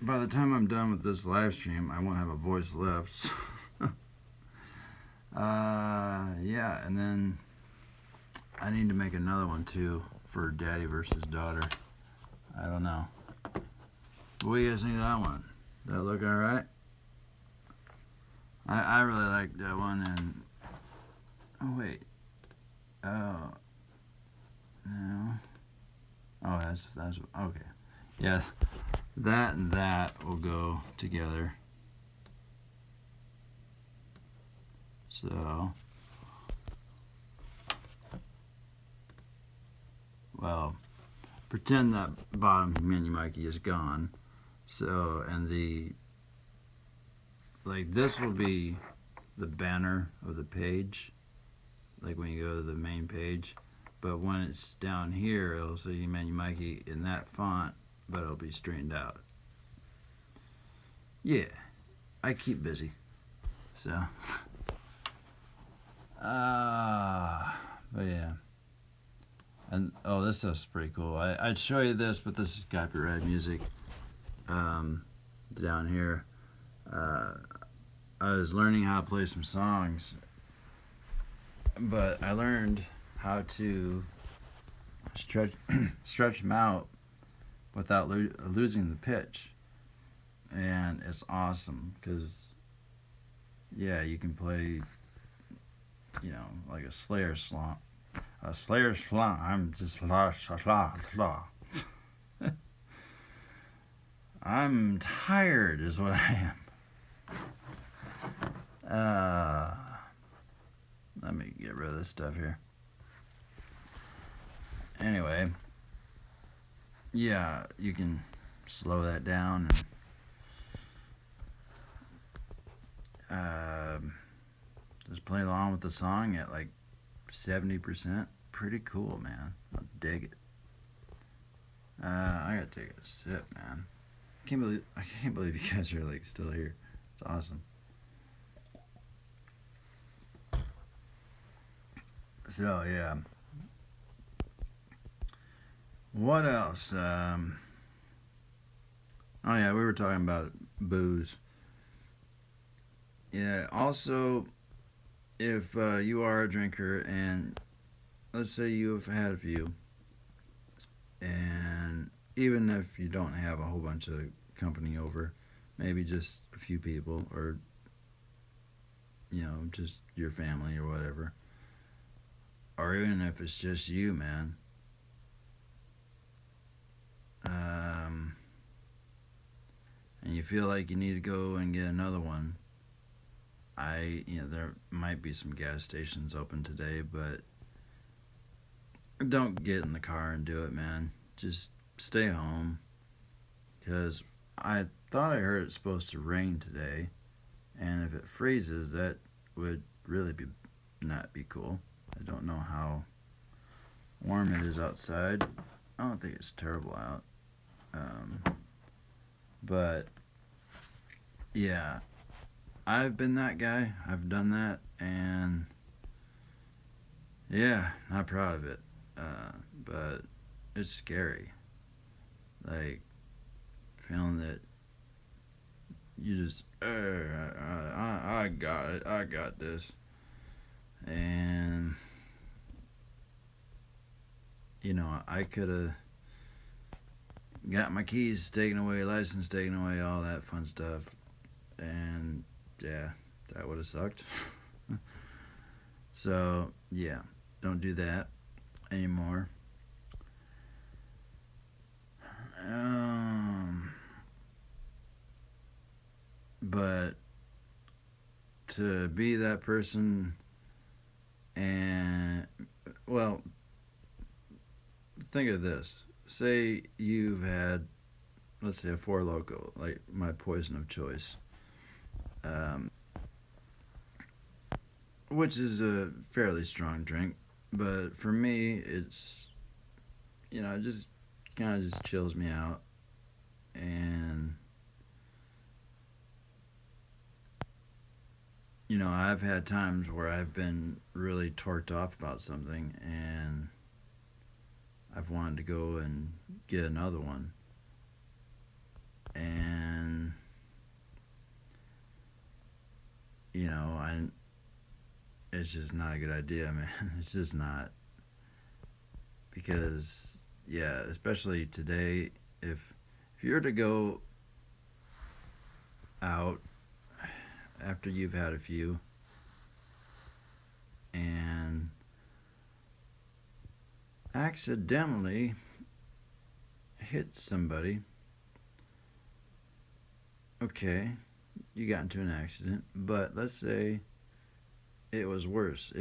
A: by the time I'm done with this live stream, I won't have a voice left. Yeah, and then I need to make another one too for Daddy versus Daughter. I don't know. What do you guys think of that one? Does that look alright? I really like that one. And oh wait, oh no, oh that's okay. Yeah, that and that will go together. So, well, pretend that bottom menu Mikey is gone. So, and like this will be the banner of the page, like when you go to the main page. But when it's down here, it'll say Humanity Mikey in that font, but it'll be straightened out. Yeah, I keep busy. So, but yeah. And oh, this stuff's pretty cool. I'd show you this, but this is copyright music. Down here, I was learning how to play some songs, but I learned how to stretch them out without losing the pitch, and it's awesome because, yeah, you can play, you know, like a Slayer song. A Slayer song. I'm just la. I'm tired is what I am. Let me get rid of this stuff here. Anyway, yeah, you can slow that down and just play along with the song at like 70%. Pretty cool, man. I dig it. I gotta take a sip, man. I can't believe you guys are like still here. It's awesome. So yeah. What else? Oh yeah, we were talking about booze. Yeah. Also, if you are a drinker and let's say you have had a few, and even if you don't have a whole bunch of company over, maybe just a few people, or you know, just your family or whatever, or even if it's just you, man, and you feel like you need to go and get another one, there might be some gas stations open today, but don't get in the car and do it, man. Just stay home, because I thought I heard it's supposed to rain today, and if it freezes, that would really not be cool. I don't know how warm it is outside. I don't think it's terrible out. But yeah, I've been that guy. I've done that, and yeah, not proud of it. But it's scary. Like feeling that you just, I got it. I got this, and I could have got my keys taken away, license taken away, all that fun stuff, and yeah, that would have sucked. So yeah, don't do that anymore. But to be that person, and well, think of this. Say you've had, let's say, a Four Loko, like my poison of choice, which is a fairly strong drink. But for me, it's, it just kind of just chills me out. And, I've had times where I've been really torqued off about something, and I've wanted to go and get another one. And, it's just not a good idea, man. It's just not. Because, yeah, especially today, if you're to go out after you've had a few and accidentally hit somebody, okay, you got into an accident, but let's say it was worse.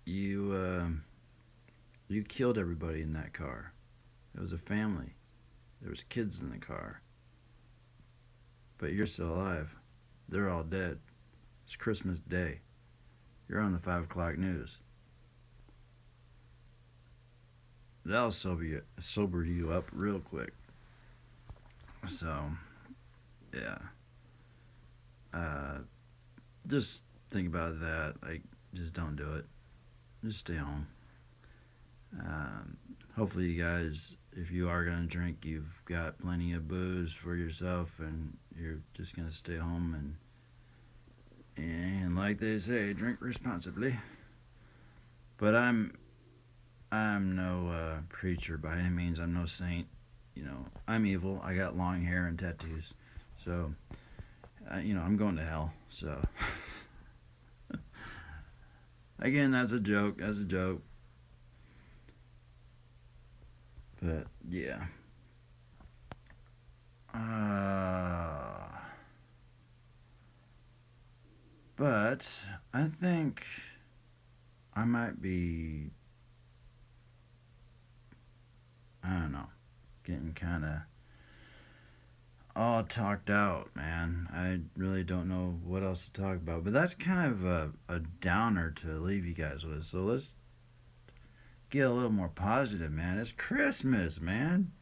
A: You killed everybody in that car. It was a family. There was kids in the car. But you're still alive. They're all dead. It's Christmas Day. You're on the 5 o'clock news. That'll sober you up real quick. So, yeah. Just think about that. Like, just don't do it. Just stay home. Hopefully, you guys, if you are going to drink, you've got plenty of booze for yourself, and you're just going to stay home and like they say, drink responsibly. But I'm no preacher by any means. I'm no saint. I'm evil. I got long hair and tattoos, so I'm going to hell. So again, that's a joke. That's a joke. But yeah. But I think I might be, I don't know, getting kind of all talked out, man. I really don't know what else to talk about. But that's kind of a downer to leave you guys with. So let's get a little more positive, man. It's Christmas, man.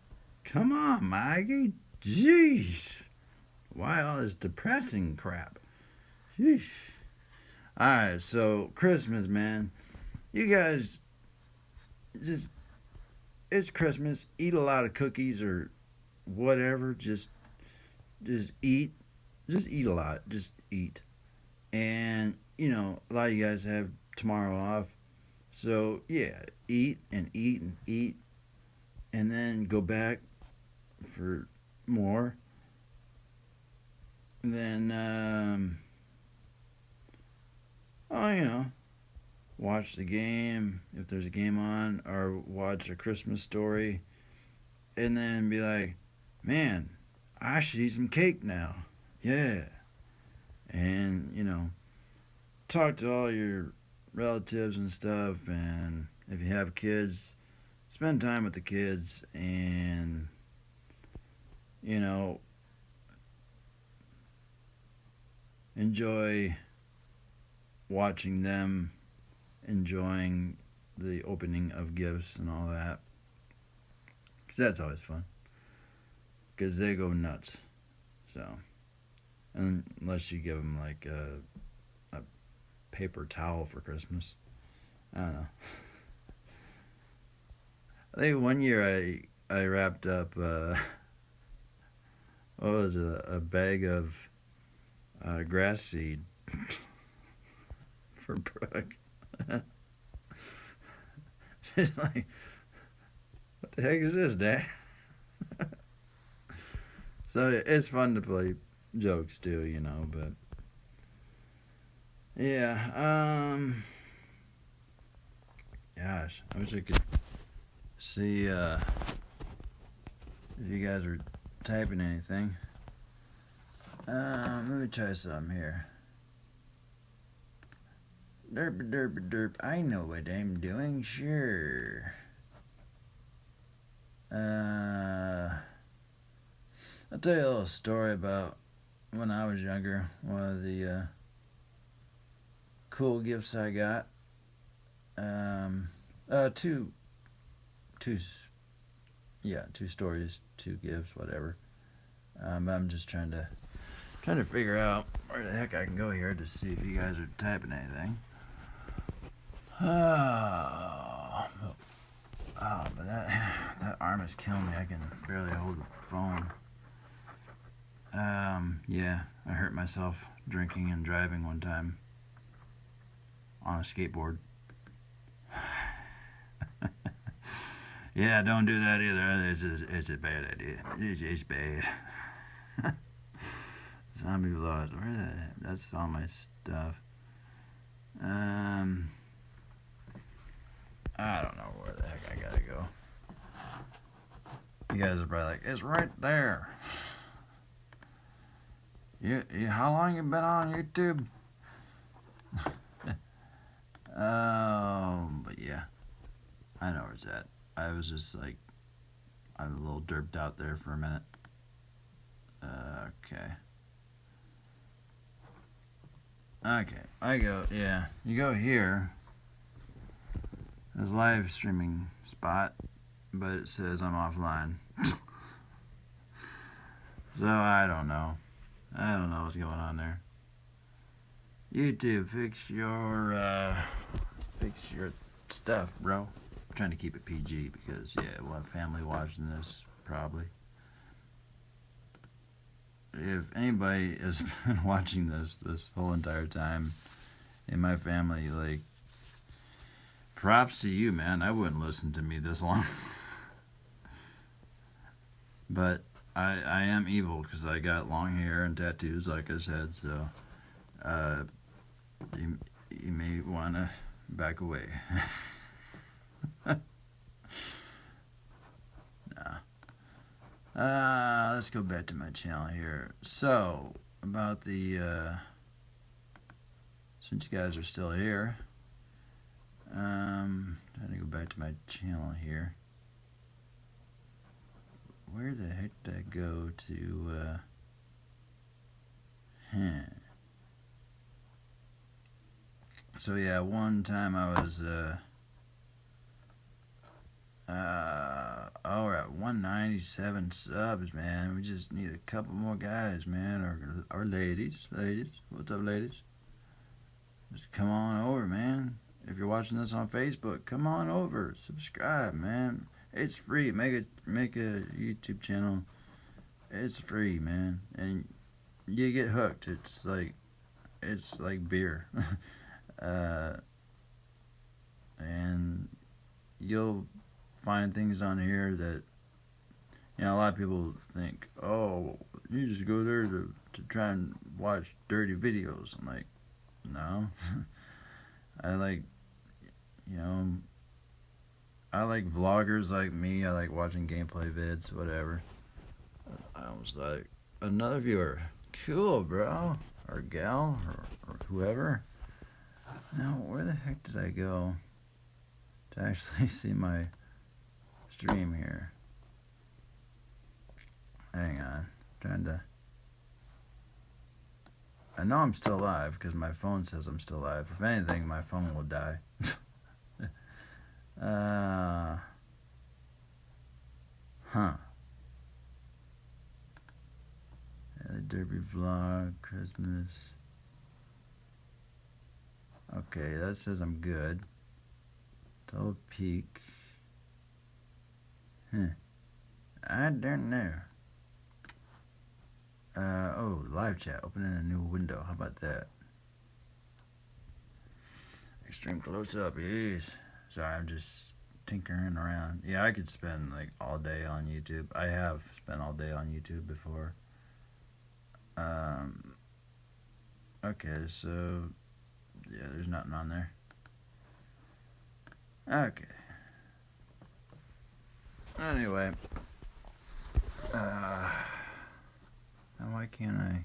A: Come on, Maggie. Jeez. Why all this depressing crap? Sheesh. Alright, so Christmas, man. You guys just, it's Christmas. Eat a lot of cookies or whatever. Just eat. Just eat a lot. Just eat. And, a lot of you guys have tomorrow off. So, yeah, eat and eat and eat. And then go back for more. And then, watch the game if there's a game on, or watch A Christmas Story, and then be like, man, I should eat some cake now. Yeah. And, talk to all your relatives and stuff, and if you have kids, spend time with the kids, and, enjoy watching them enjoying the opening of gifts and all that, because that's always fun. because they go nuts. So, unless you give them like a paper towel for Christmas. I don't know. I think one year I wrapped up what was it, a bag of grass seed for Brooke. She's like, "What the heck is this, Dad?" So it's fun to play jokes too, you know. But yeah, gosh, I wish I could see if you guys are typing anything. Let me try something here. Derp, derp, derp. I know what I'm doing, sure. I'll tell you a little story about when I was younger. One of the cool gifts I got. Two stories, two gifts, whatever. I'm just trying to figure out where the heck I can go here to see if you guys are typing anything. But that arm is killing me. I can barely hold the phone. Yeah, I hurt myself drinking and driving one time on a skateboard. Yeah, don't do that either. It's a bad idea. It's bad. Zombie vlogs. Where the heck? That's all my stuff. I don't know where the heck I gotta go. You guys are probably like, it's right there. How long you been on YouTube? But yeah, I know where it's at. I was just like, I'm a little derped out there for a minute. Okay, you go here. There's live streaming spot, but it says I'm offline. So I don't know what's going on there. YouTube, fix your stuff, bro. I'm trying to keep it PG because we'll have family watching this probably. If anybody has been watching this whole entire time in my family, like, props to you, man. I wouldn't listen to me this long. But I am evil because I got long hair and tattoos, like I said, so you may want to back away. Let's go back to my channel here. So, about the, since you guys are still here, trying to go back to my channel here. Where the heck did I go to, So yeah, one time I was, we're at 197 subs, man. We just need a couple more guys, man, or ladies. What's up, ladies? Just come on over, man. If you're watching this on Facebook, come on over, subscribe, man. It's free. Make a YouTube channel. It's free, man, and you get hooked. It's like beer, and you'll find things on here that, you know, a lot of people think, oh, you just go there to try and watch dirty videos. I'm like, no. I like vloggers like me. I like watching gameplay vids, whatever. I was like, another viewer. Cool, bro. Or gal, or whoever. Now, where the heck did I go to actually see my stream here? Hang on. I know I'm still live because my phone says I'm still live. If anything, my phone will die. Derpy Vlog, Christmas. Okay, that says I'm good. Double peak. I don't know. Oh, live chat. Opening a new window. How about that? Extreme close up. Yes. Sorry, I'm just tinkering around. Yeah, I could spend like all day on YouTube. I have spent all day on YouTube before. Okay, so yeah, there's nothing on there. Okay. Anyway, now why can't I?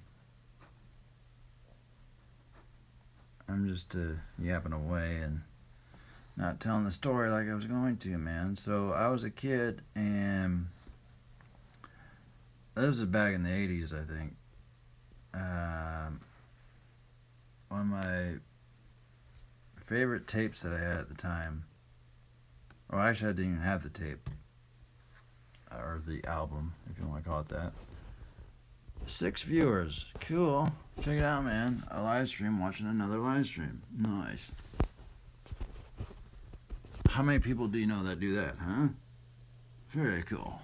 A: I'm just yapping away and not telling the story like I was going to, man. So I was a kid, and this was back in the 80s, I think. One of my favorite tapes that I had at the time, well, actually I didn't even have the tape, or the album, if you want to call it that. 6 viewers. Cool. Check it out, man. A live stream, watching another live stream. Nice. How many people do you know that do that, huh? Very cool.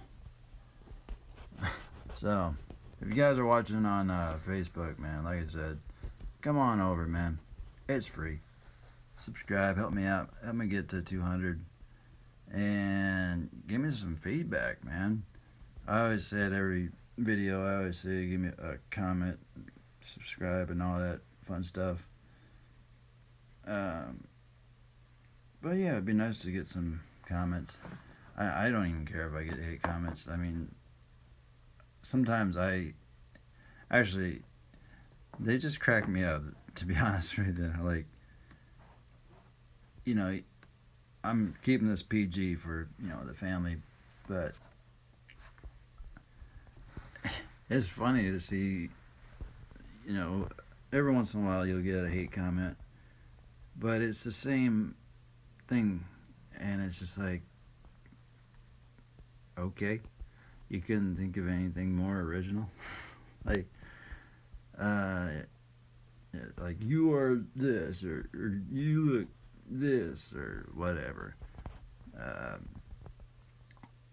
A: So, if you guys are watching on Facebook, man, like I said, come on over, man. It's free. Subscribe, help me out. Help me get to 200. And give me some feedback, man. I always say at every video, I always say give me a comment, subscribe, and all that fun stuff. But yeah, it'd be nice to get some comments. I don't even care if I get hate comments. I mean, sometimes actually, they just crack me up, to be honest with you. Like, you know, I'm keeping this PG for, you know, the family, but it's funny to see, you know, every once in a while you'll get a hate comment, but it's the same thing, and it's just like, okay, you couldn't think of anything more original? Like, like, you are this, or you look this, or whatever.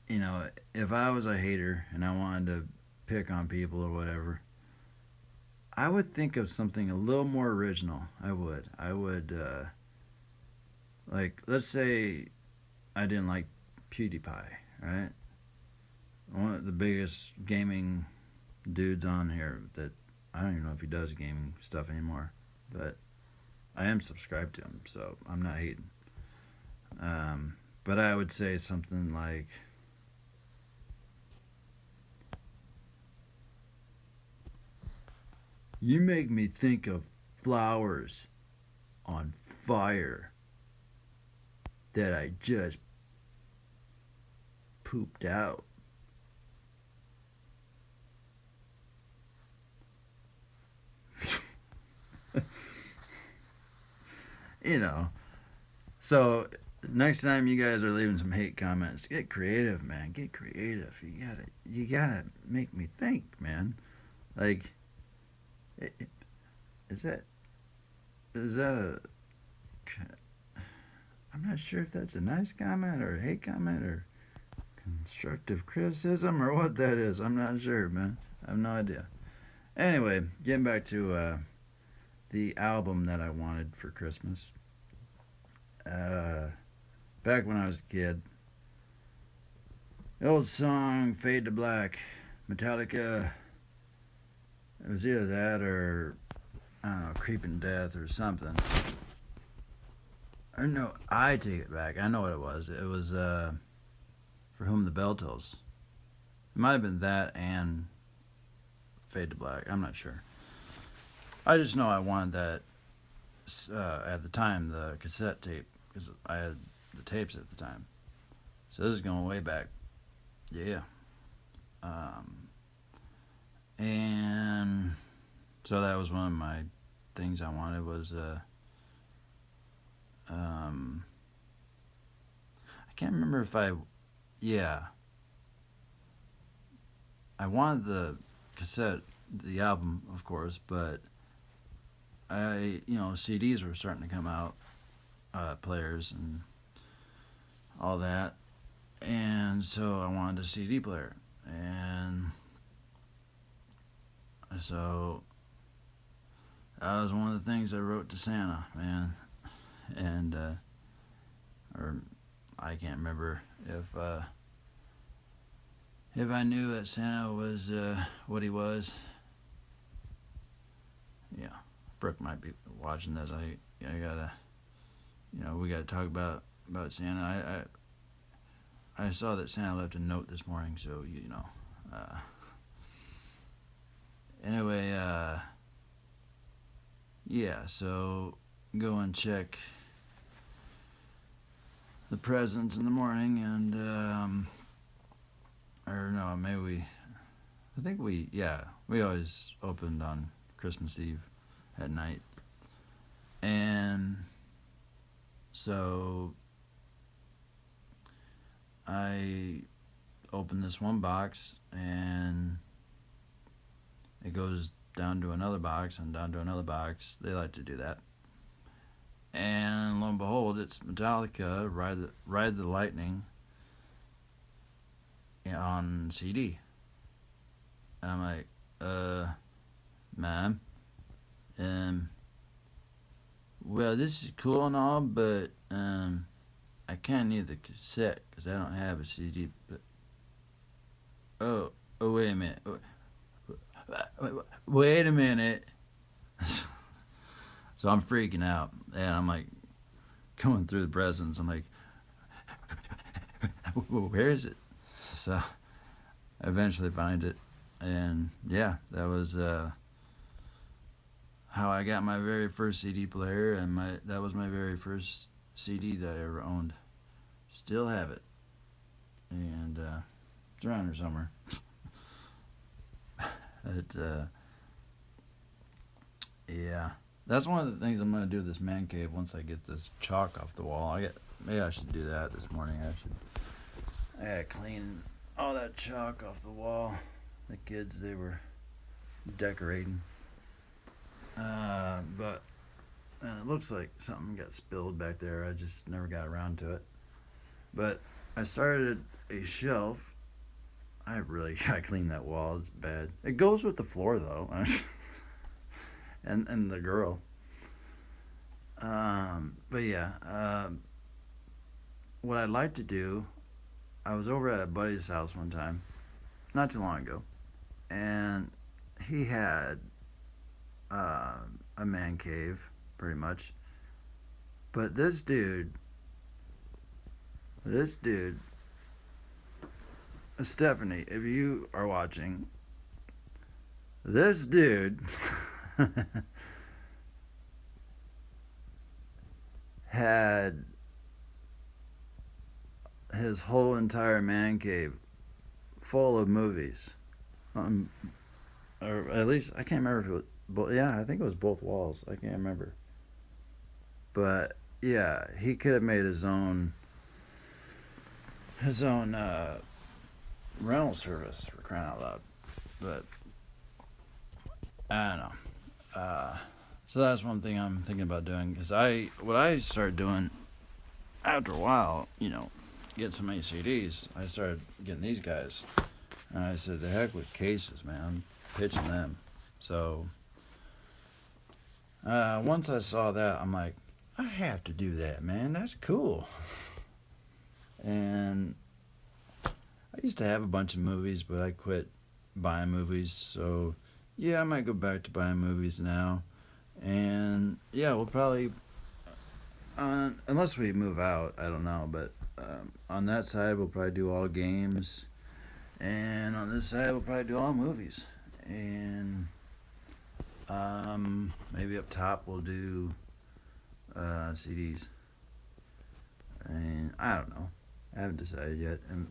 A: You know, if I was a hater and I wanted to pick on people or whatever, I would think of something a little more original. I would, like, let's say I didn't like PewDiePie, right? One of the biggest gaming dudes on here that I don't even know if he does gaming stuff anymore, but I am subscribed to him, so I'm not hating. But I would say something like, you make me think of flowers on fire that I just pooped out. You know, so next time you guys are leaving some hate comments, get creative, man. Get creative. You gotta make me think, man. Like, is that a? I'm not sure if that's a nice comment or a hate comment or constructive criticism or what that is. I'm not sure, man. I have no idea. Anyway, getting back to the album that I wanted for Christmas. Back when I was a kid, the old song Fade to Black, Metallica. It was either that or, I don't know, Creeping Death or something. Or no, I take it back. I know what it was. It was For Whom the Bell Tolls. It might have been that and Fade to Black. I'm not sure. I just know I wanted that at the time, the cassette tape, because I had the tapes at the time. So this is going way back. Yeah. And so that was one of my things I wanted was I can't remember if I wanted the cassette the album, of course, but CDs were starting to come out, players and all that, and so I wanted a CD player, and so that was one of the things I wrote to Santa, man, and or I can't remember if I knew that Santa was what he was. Yeah, Brooke might be watching this. I gotta, we gotta talk about Santa. I saw that Santa left a note this morning, so anyway, yeah. So go and check the presents in the morning, and or no, maybe we always opened on Christmas Eve at night, and so I opened this one box, and it goes down to another box and down to another box. They like to do that. And lo and behold, it's Metallica, Ride the Lightning, on CD. And I'm like, ma'am, well, this is cool and all, but I can't need the cassette because I don't have a CD. But oh, wait a minute. Wait a minute. So I'm freaking out, and I'm like going through the presents. I'm like, where is it? So I eventually find it, and yeah, that was how I got my very first CD player, and that was my very first CD that I ever owned. Still have it, and it's around here somewhere. Yeah, that's one of the things I'm gonna do this man cave once I get this chalk off the wall. Maybe I should do that this morning. I gotta clean all that chalk off the wall. The kids, they were decorating, but it looks like something got spilled back there. I just never got around to it. But I started a shelf. I really gotta clean that wall. It's bad. It goes with the floor though, and the girl. But yeah, what I'd like to do, I was over at a buddy's house one time, not too long ago, and he had a man cave, pretty much. But this dude, Stephanie, if you are watching, this dude had his whole entire man cave full of movies, or at least I can't remember if it was. Yeah, I think it was both walls. I can't remember. But yeah, he could have made his own rental service, for crying out loud. But I don't know. So that's one thing I'm thinking about doing. Because what I started doing after a while, get so many CDs, I started getting these guys. And I said, the heck with cases, man. I'm pitching them. So once I saw that, I'm like, I have to do that, man. That's cool. And I used to have a bunch of movies, but I quit buying movies. So yeah, I might go back to buying movies now. And yeah, we'll probably, unless we move out, I don't know. But on that side, we'll probably do all games. And on this side, we'll probably do all movies. And maybe up top, we'll do CDs. And I don't know. I haven't decided yet. And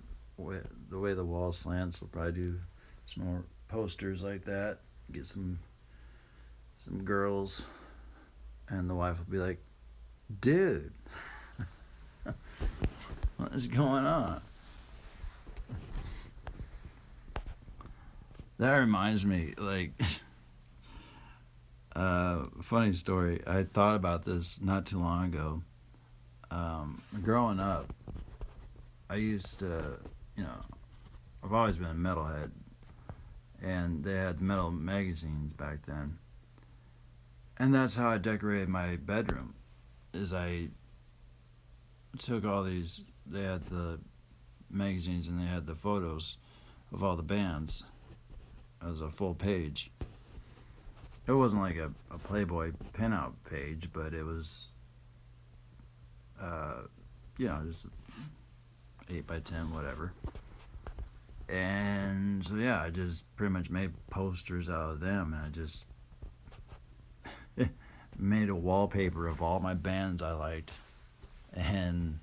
A: the way the wall slants, we'll probably do some more posters like that. Get some girls, and the wife will be like, dude, what is going on? That reminds me, like, funny story. I thought about this not too long ago. Growing up, I used to, you know, I've always been a metalhead, and they had metal magazines back then. And that's how I decorated my bedroom, is I took all these, they had the magazines and they had the photos of all the bands as a full page. It wasn't like a Playboy pinup page, but it was, just 8 by 10, whatever. And so yeah, I just pretty much made posters out of them, and I just made a wallpaper of all my bands I liked. And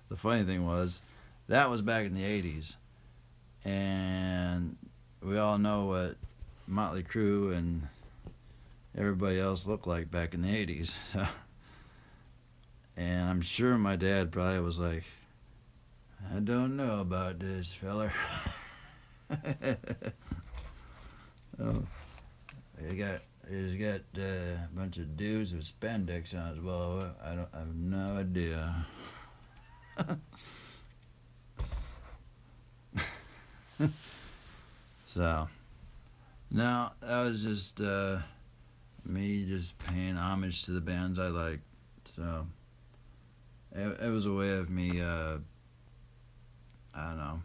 A: the funny thing was, that was back in the 80s, and we all know what Motley Crue and everybody else looked like back in the 80s. And I'm sure my dad probably was like, I don't know about this, feller. Oh, he's got a bunch of dudes with spandex on as well. I have no idea. So, no, that was just me just paying homage to the bands I liked. So, it was a way of me, I don't know,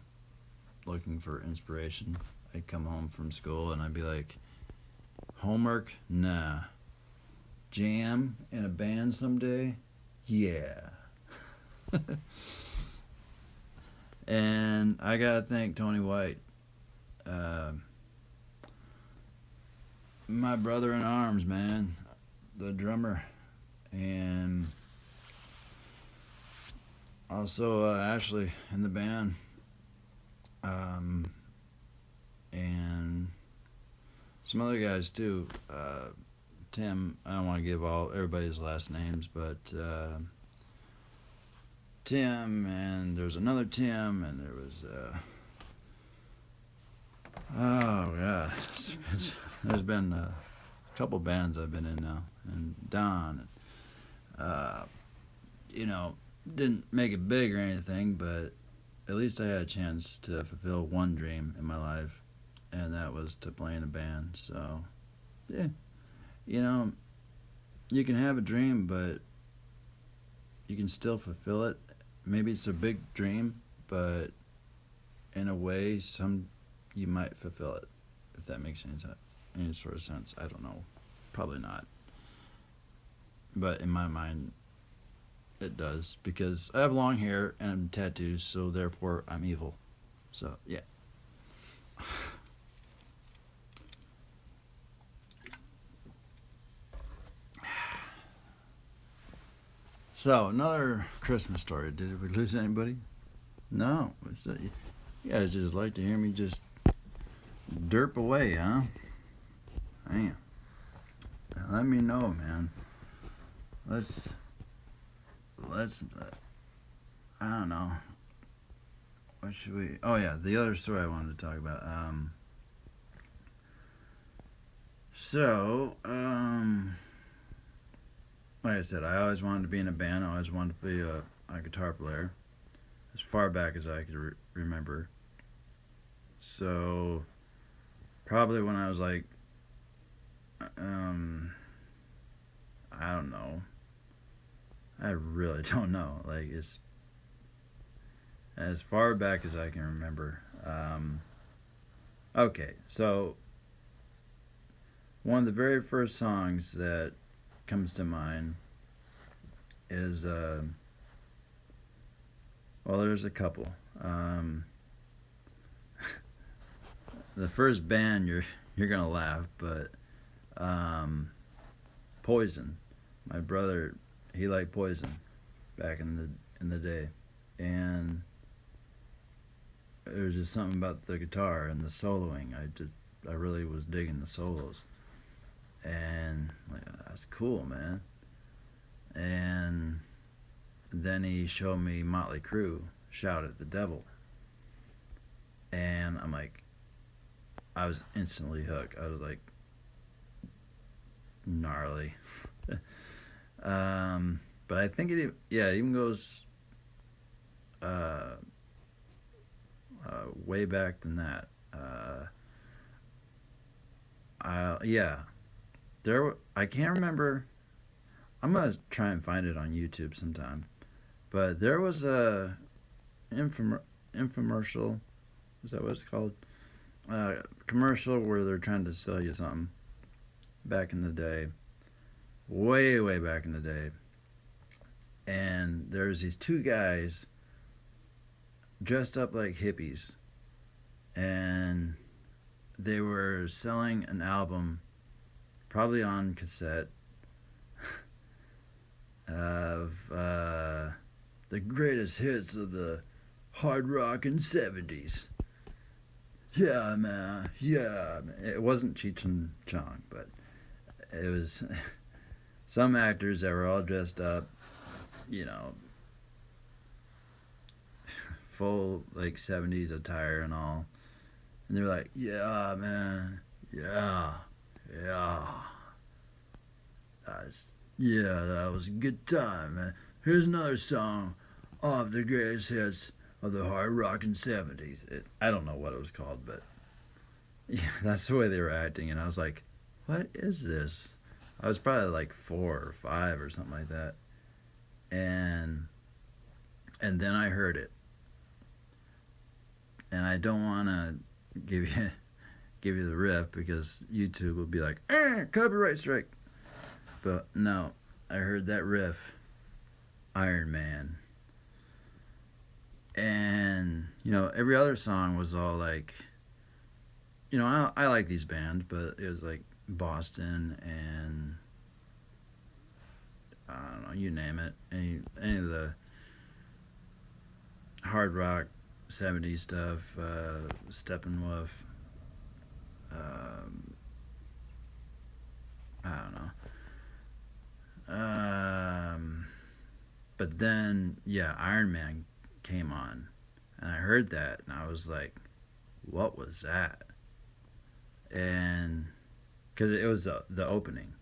A: looking for inspiration. I'd come home from school and I'd be like, homework? Nah. Jam in a band someday? Yeah. And I gotta thank Tony White, my brother in arms, man, the drummer, and also Ashley in the band, and some other guys too. Tim, I don't want to give everybody's last names, but Tim, and there's another Tim, and there was oh god, there's been a couple bands I've been in now, and Don, didn't make it big or anything, but at least I had a chance to fulfill one dream in my life, and that was to play in a band. So yeah, you can have a dream, but you can still fulfill it. Maybe it's a big dream, but in a way, you might fulfill it, if that makes any sort of sense. I don't know. Probably not. But in my mind, it does, because I have long hair and I'm tattoos, so therefore I'm evil. So, yeah. So, another Christmas story. Did we lose anybody? No. You guys just like to hear me just derp away, huh? Man. Let me know, man. Let's I don't know. What should we... Oh, yeah, the other story I wanted to talk about. Like I said, I always wanted to be in a band. I always wanted to be a guitar player, as far back as I could remember. So, probably when I was like, I don't know. I really don't know. Like, it's as far back as I can remember. Okay, so one of the very first songs that comes to mind is there's a couple. The first band, you're gonna laugh, but Poison. My brother, he liked Poison back in the day, and there was just something about the guitar and the soloing. I really was digging the solos, and like, that's cool, man. And then he showed me Motley Crue, Shout at the Devil, and I'm like, I was instantly hooked. I was like, gnarly. But I think it even goes way back than that. I can't remember. I'm gonna try and find it on YouTube sometime. But there was a infomercial. Is that what it's called? Commercial where they're trying to sell you something. Back in the day, way back in the day, and there's these two guys dressed up like hippies, and they were selling an album, probably on cassette, of the greatest hits of the hard rock and 70s. Yeah, man. Yeah, man. It wasn't Cheech and Chong, but it was some actors that were all dressed up, you know, full like 70s attire and all. And they're like, yeah, man. Yeah. That was a good time, man. Here's another song of the greatest hits of the hard rock and 70s. I don't know what it was called, but yeah, that's the way they were acting. And I was like, what is this? I was probably like 4 or 5 or something like that. And then I heard it. And I don't want to give you the riff because YouTube will be like, copyright strike. But no, I heard that riff, Iron Man. And, you know, every other song was all like, you know, I like these bands, but it was like Boston and, I don't know, you name it. Any of the hard rock 70s stuff, Steppenwolf, I don't know. But then, yeah, Iron Man came on, and I heard that, and I was like, what was that? And, because it was the opening,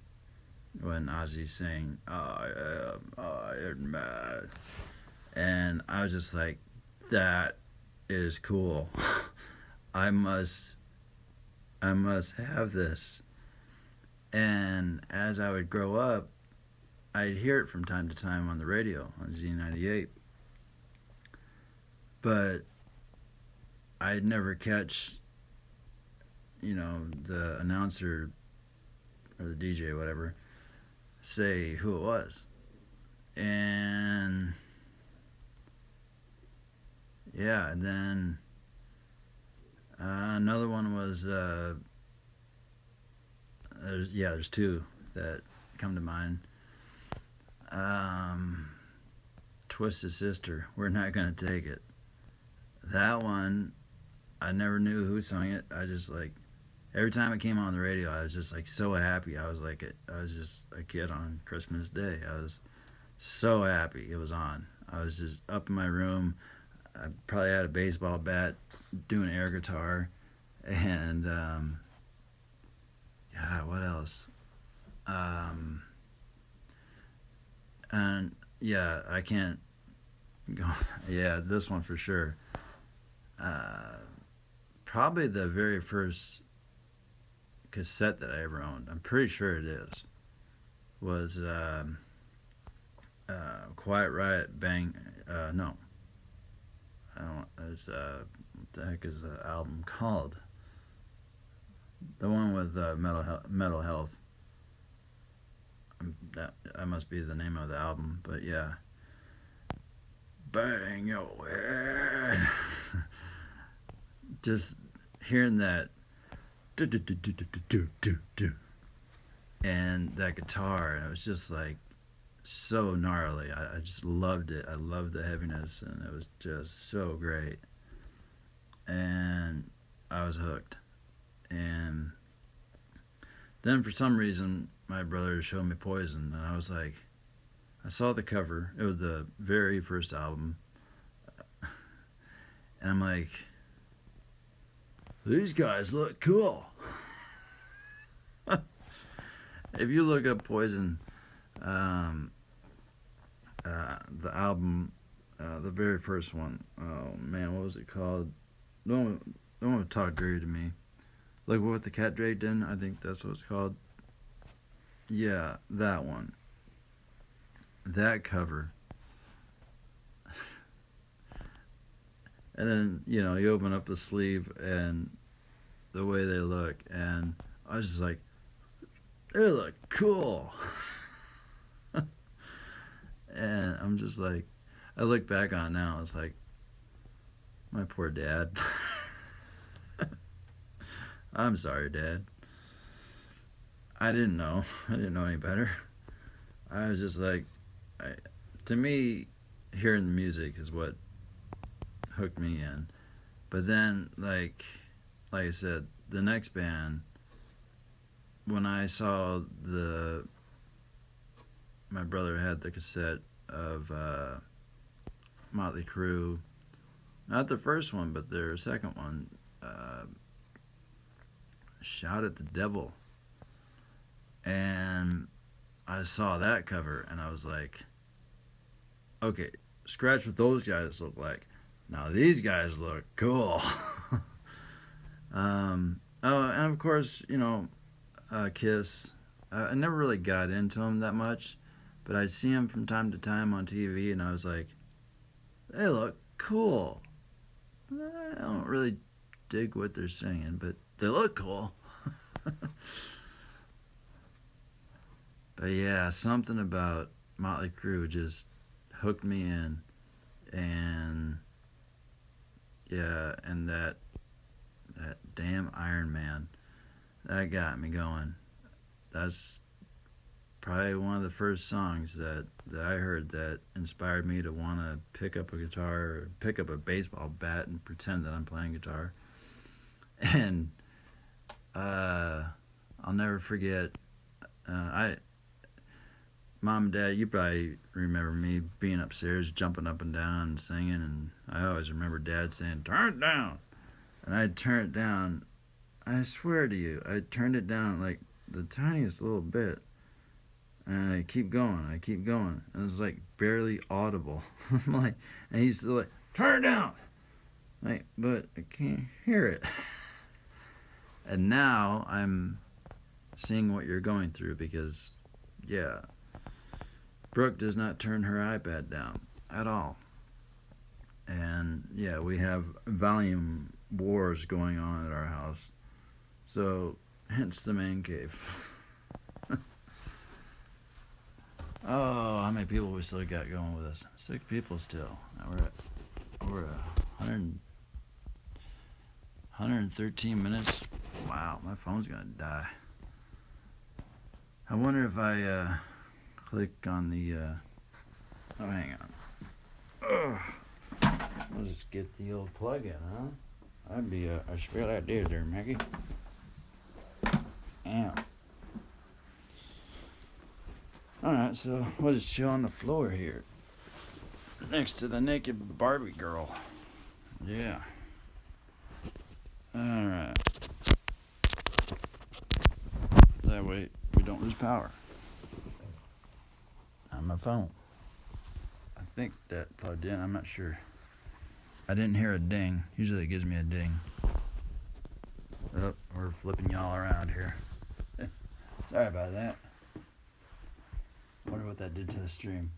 A: when Ozzy's saying, I am Iron Man, and I was just like, that is cool. I must have this. And as I would grow up, I'd hear it from time to time on the radio on Z98, but I'd never catch, you know, the announcer or the DJ or whatever say who it was. And yeah, and then another one was there's two that come to mind. Twisted Sister, We're Not Gonna Take It. That one, I never knew who sung it. I just like, every time it came on the radio, I was just like so happy. I was just a kid on Christmas Day. I was so happy it was on. I was just up in my room. I probably had a baseball bat, doing air guitar, and what else? And yeah, I can't go. Yeah, this one for sure. Probably the very first cassette that I ever owned, I'm pretty sure it is, was Quiet Riot Bang. No, I don't. It's what the heck is the album called? The one with Metal Health. That must be the name of the album, but yeah. Bang your head. Just hearing that and that guitar, and it was just like so gnarly. I just loved it. I loved the heaviness, and it was just so great. And I was hooked. And then for some reason, my brother showed me Poison, and I was like, I saw the cover. It was the very first album. And I'm like, these guys look cool. If you look up Poison, the album, the very first one, oh man, what was it called? Don't talk dirty to me. Like what the cat draped in, I think that's what it's called. Yeah, that one. That cover. And then, you know, you open up the sleeve and the way they look, and I was just like, they look cool. And I'm just like, I look back on it now, it's like, my poor dad. I'm sorry, Dad. I didn't know any better. I was just like, to me, hearing the music is what hooked me in. But then, like I said, the next band, when I saw my brother had the cassette of Motley Crue, not the first one, but their second one, Shout at the Devil. And I saw that cover, and I was like, okay, scratch what those guys look like. Now these guys look cool. Oh, and of course, you know, Kiss. I never really got into them that much, but I'd see them from time to time on TV, and I was like, they look cool. I don't really dig what they're singing, but they look cool. But yeah, something about Motley Crue just hooked me in, and yeah, and that damn Iron Man, that got me going. That's probably one of the first songs that I heard that inspired me to want to pick up a guitar, or pick up a baseball bat and pretend that I'm playing guitar. And I'll never forget, Mom and Dad, you probably remember me being upstairs, jumping up and down and singing, and I always remember Dad saying, turn it down. And I'd turn it down, I swear to you, I turned it down like the tiniest little bit. And I keep going, and it was like barely audible. I'm like, and he's still like, turn it down. Like, but I can't hear it. And now I'm seeing what you're going through, because, yeah, Brooke does not turn her iPad down at all. And yeah, we have volume wars going on at our house. So, hence the man cave. Oh, how many people we still got going with us? 6 people still. Now we're at 113 minutes. Wow, my phone's gonna die. I wonder if I click on the oh, hang on. Ugh. We'll just get the old plug in, huh? That'd be a great idea there, Maggie. Yeah. Alright, so we'll just chill on the floor here, next to the naked Barbie girl. Yeah. Alright. That way we don't lose power on my phone. I think that plugged in, I'm not sure. I didn't hear a ding. Usually it gives me a ding. Oh, we're flipping y'all around here. Sorry about that. I wonder what that did to the stream.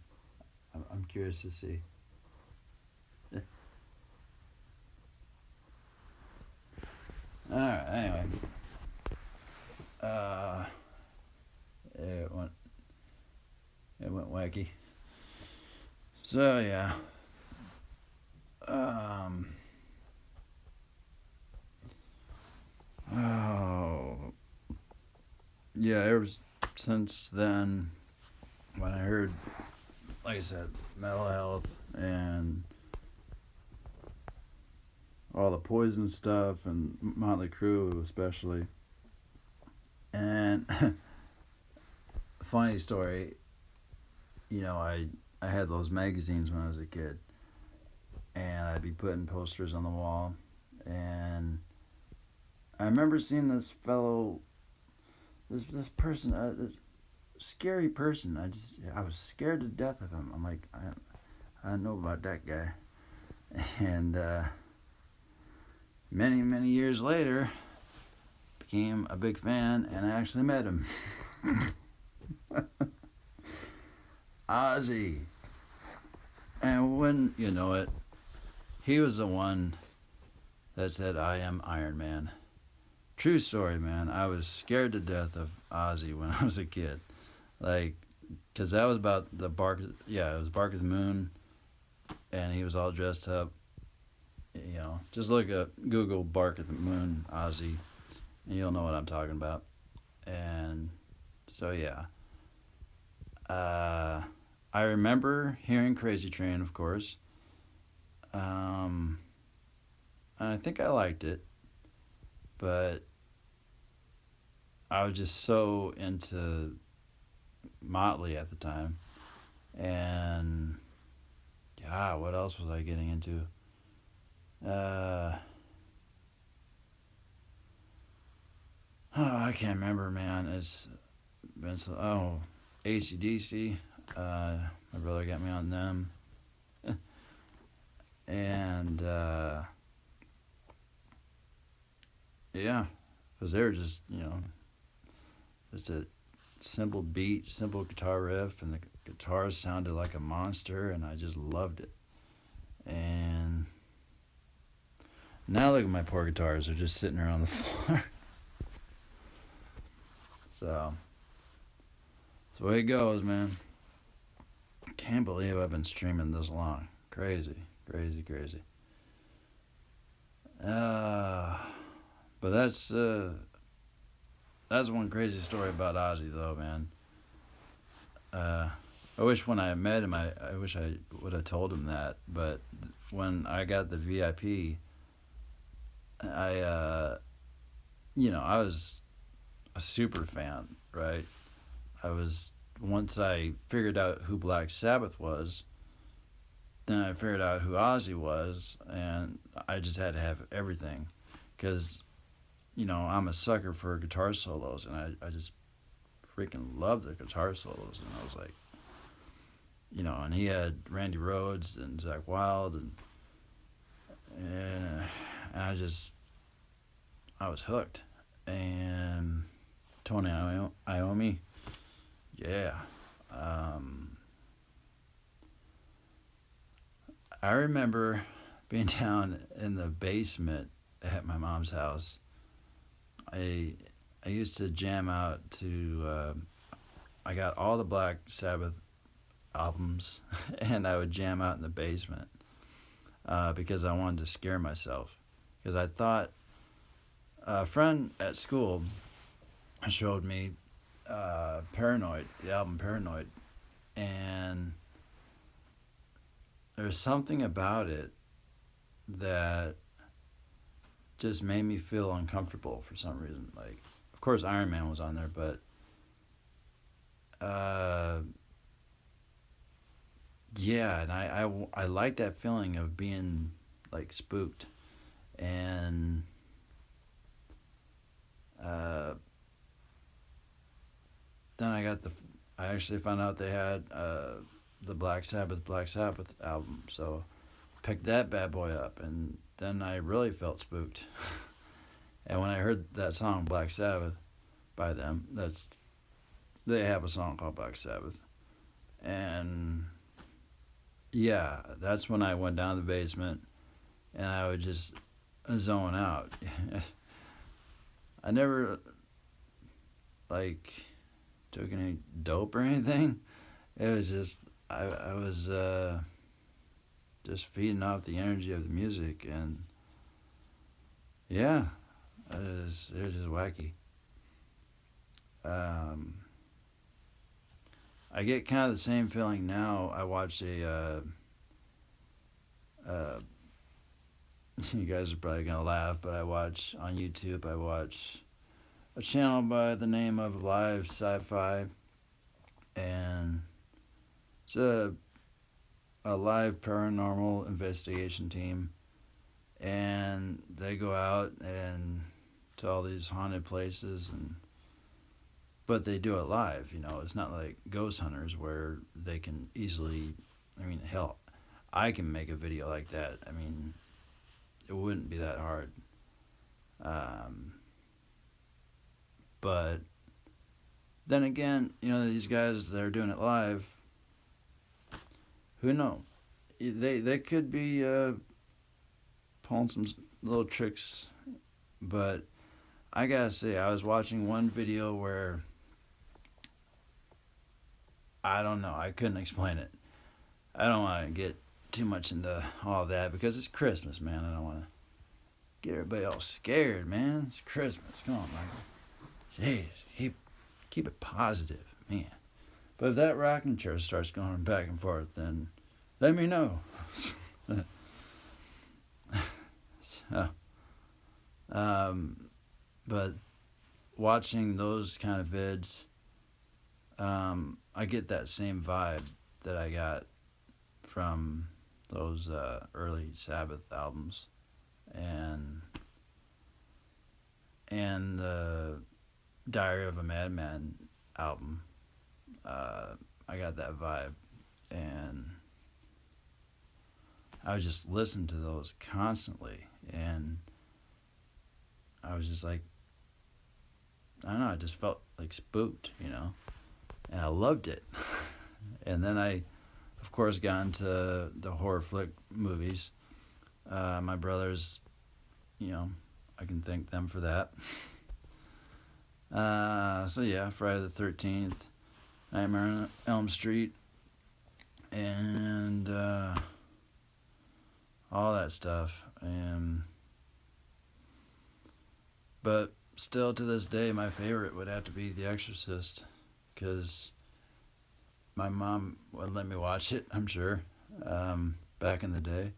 A: I'm curious to see. Alright, anyway. It went wacky. So yeah. Oh yeah, ever since then, when I heard, like I said, Mental Health and all the Poison stuff and Motley Crue especially. And funny story, you know, I had those magazines when I was a kid, and I'd be putting posters on the wall, and I remember seeing this fellow, this person, this scary person. I was scared to death of him. I'm like, I don't know about that guy. And many years later, became a big fan, and I actually met him. Ozzy. And when you know it, he was the one that said, "I am Iron Man." True story, man. I was scared to death of Ozzy when I was a kid. Like, because that was about the Bark. Yeah, it was Bark of the Moon, and he was all dressed up. You know, just look up Google Bark of the Moon Ozzy, and you'll know what I'm talking about. And so yeah, I remember hearing Crazy Train, of course. And I think I liked it, but I was just so into Motley at the time. And yeah, what else was I getting into? I can't remember, man. It's been so. Oh, AC/DC. My brother got me on them. And yeah, because they were just, just a simple beat, simple guitar riff, and the guitars sounded like a monster, and I just loved it. And now look at my poor guitars; they're just sitting around the floor. So that's the way it goes, man. Can't believe I've been streaming this long. Crazy, crazy, crazy. But that's one crazy story about Ozzy, though, man. I wish when I met him, I wish I would have told him that. But when I got the VIP, I I was a super fan, right? I was once I figured out who Black Sabbath was, then I figured out who Ozzy was, and I just had to have everything, because I'm a sucker for guitar solos, and I just freaking love the guitar solos, and I was like, and he had Randy Rhoads and Zakk Wylde, and I was hooked, and Tony Iommi, yeah. I remember being down in the basement at my mom's house. I used to jam out to. I got all the Black Sabbath albums, and I would jam out in the basement because I wanted to scare myself. Because I thought a friend at school showed me Paranoid, the album Paranoid, and there's something about it that just made me feel uncomfortable for some reason. Like, of course, Iron Man was on there, but yeah, and I like that feeling of being like spooked, and then I actually found out they had the Black Sabbath album, so picked that bad boy up, and then I really felt spooked. And when I heard that song Black Sabbath by them, they have a song called Black Sabbath, and yeah, that's when I went down to the basement and I would just zone out. I never like took any dope or anything. It was just I was just feeding off the energy of the music, and yeah, it was just wacky. I get kind of the same feeling now. I watch you guys are probably gonna laugh, but I watch on YouTube. I watch a channel by the name of Live Sci-Fi, and it's a live paranormal investigation team, and they go out and to all these haunted places, but they do it live. It's not like ghost hunters where they can easily. I mean, hell, I can make a video like that. I mean, it wouldn't be that hard. But then again, these guys that are doing it live, who knows? They could be pulling some little tricks, but I gotta say, I was watching one video where I don't know, I couldn't explain it. I don't want to get too much into all that because it's Christmas, man. I don't want to get everybody all scared, man. It's Christmas. Come on, Michael. Jeez, keep it positive, man. But if that rocking chair starts going back and forth, then let me know. So, but watching those kind of vids, I get that same vibe that I got from those early Sabbath albums, and the Diary of a Madman album. I got that vibe, and I would just listen to those constantly, and I was just like, I don't know, I just felt like spooked, and I loved it. And then I, of course, got into the horror flick movies. My brothers, I can thank them for that. So yeah, Friday the 13th, Nightmare on Elm Street, and all that stuff. But still to this day, my favorite would have to be The Exorcist, because my mom wouldn't let me watch it, I'm sure, back in the day.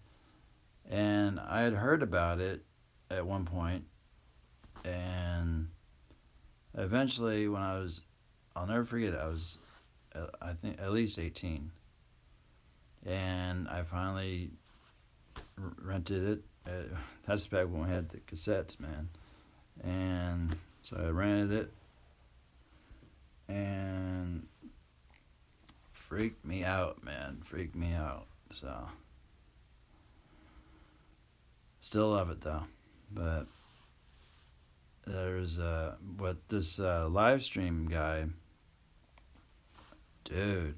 A: And I had heard about it at one point, and eventually when I'll never forget it, I was, I think, at least 18. And I finally rented it. That's back when we had the cassettes, man. And so I rented it, and freaked me out, man. Freaked me out. So still love it though. But there's this live stream guy, dude.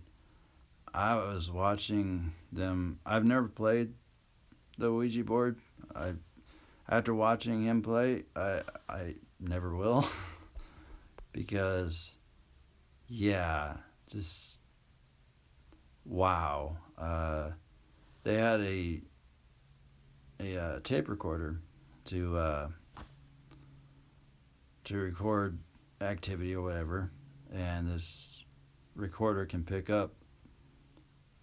A: I was watching them. I've never played the Ouija board. After watching him play, I never will. Because, yeah, just wow. They had a tape recorder to record activity or whatever, and this recorder can pick up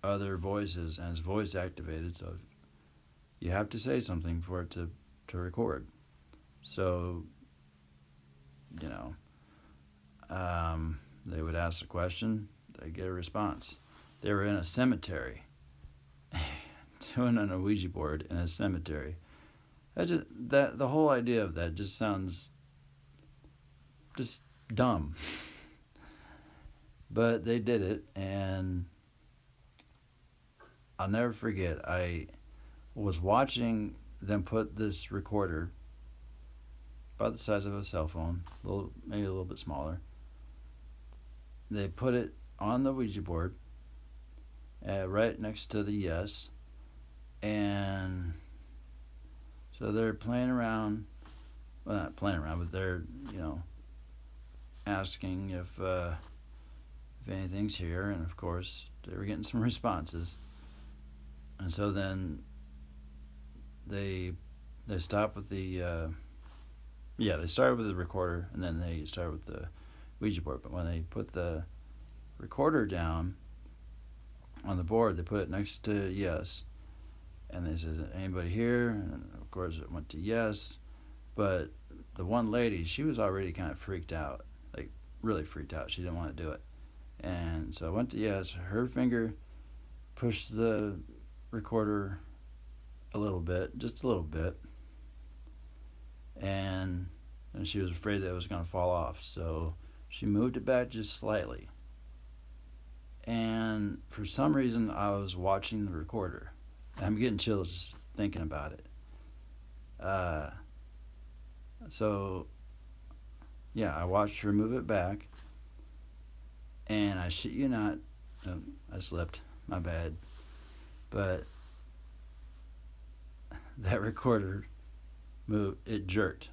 A: other voices, and it's voice activated, so you have to say something for it to record. So, they would ask a question, they'd get a response. They were in a cemetery, doing an Ouija board in a cemetery. The whole idea of that just sounds just dumb. But they did it, and I'll never forget, I was watching them put this recorder, about the size of a cell phone, maybe a little bit smaller. They put it on the Ouija board, right next to the yes, and so they're playing around. Well, not playing around, but they're asking if anything's here, and of course they were getting some responses. And so then they stopped with the they started with the recorder, and then they started with the Ouija board. But when they put the recorder down on the board, they put it next to yes, and they said, anybody here? And of course it went to yes. But the one lady, she was already kind of freaked out, like really freaked out. She didn't want to do it. And so I went to yes. Her finger pushed the recorder a little bit, just a little bit, and and she was afraid that it was going to fall off. So she moved it back just slightly. And for some reason, I was watching the recorder. I'm getting chills just thinking about it. So, yeah, I watched her move it back. And I shit you not, I slipped. My bad. But that recorder it jerked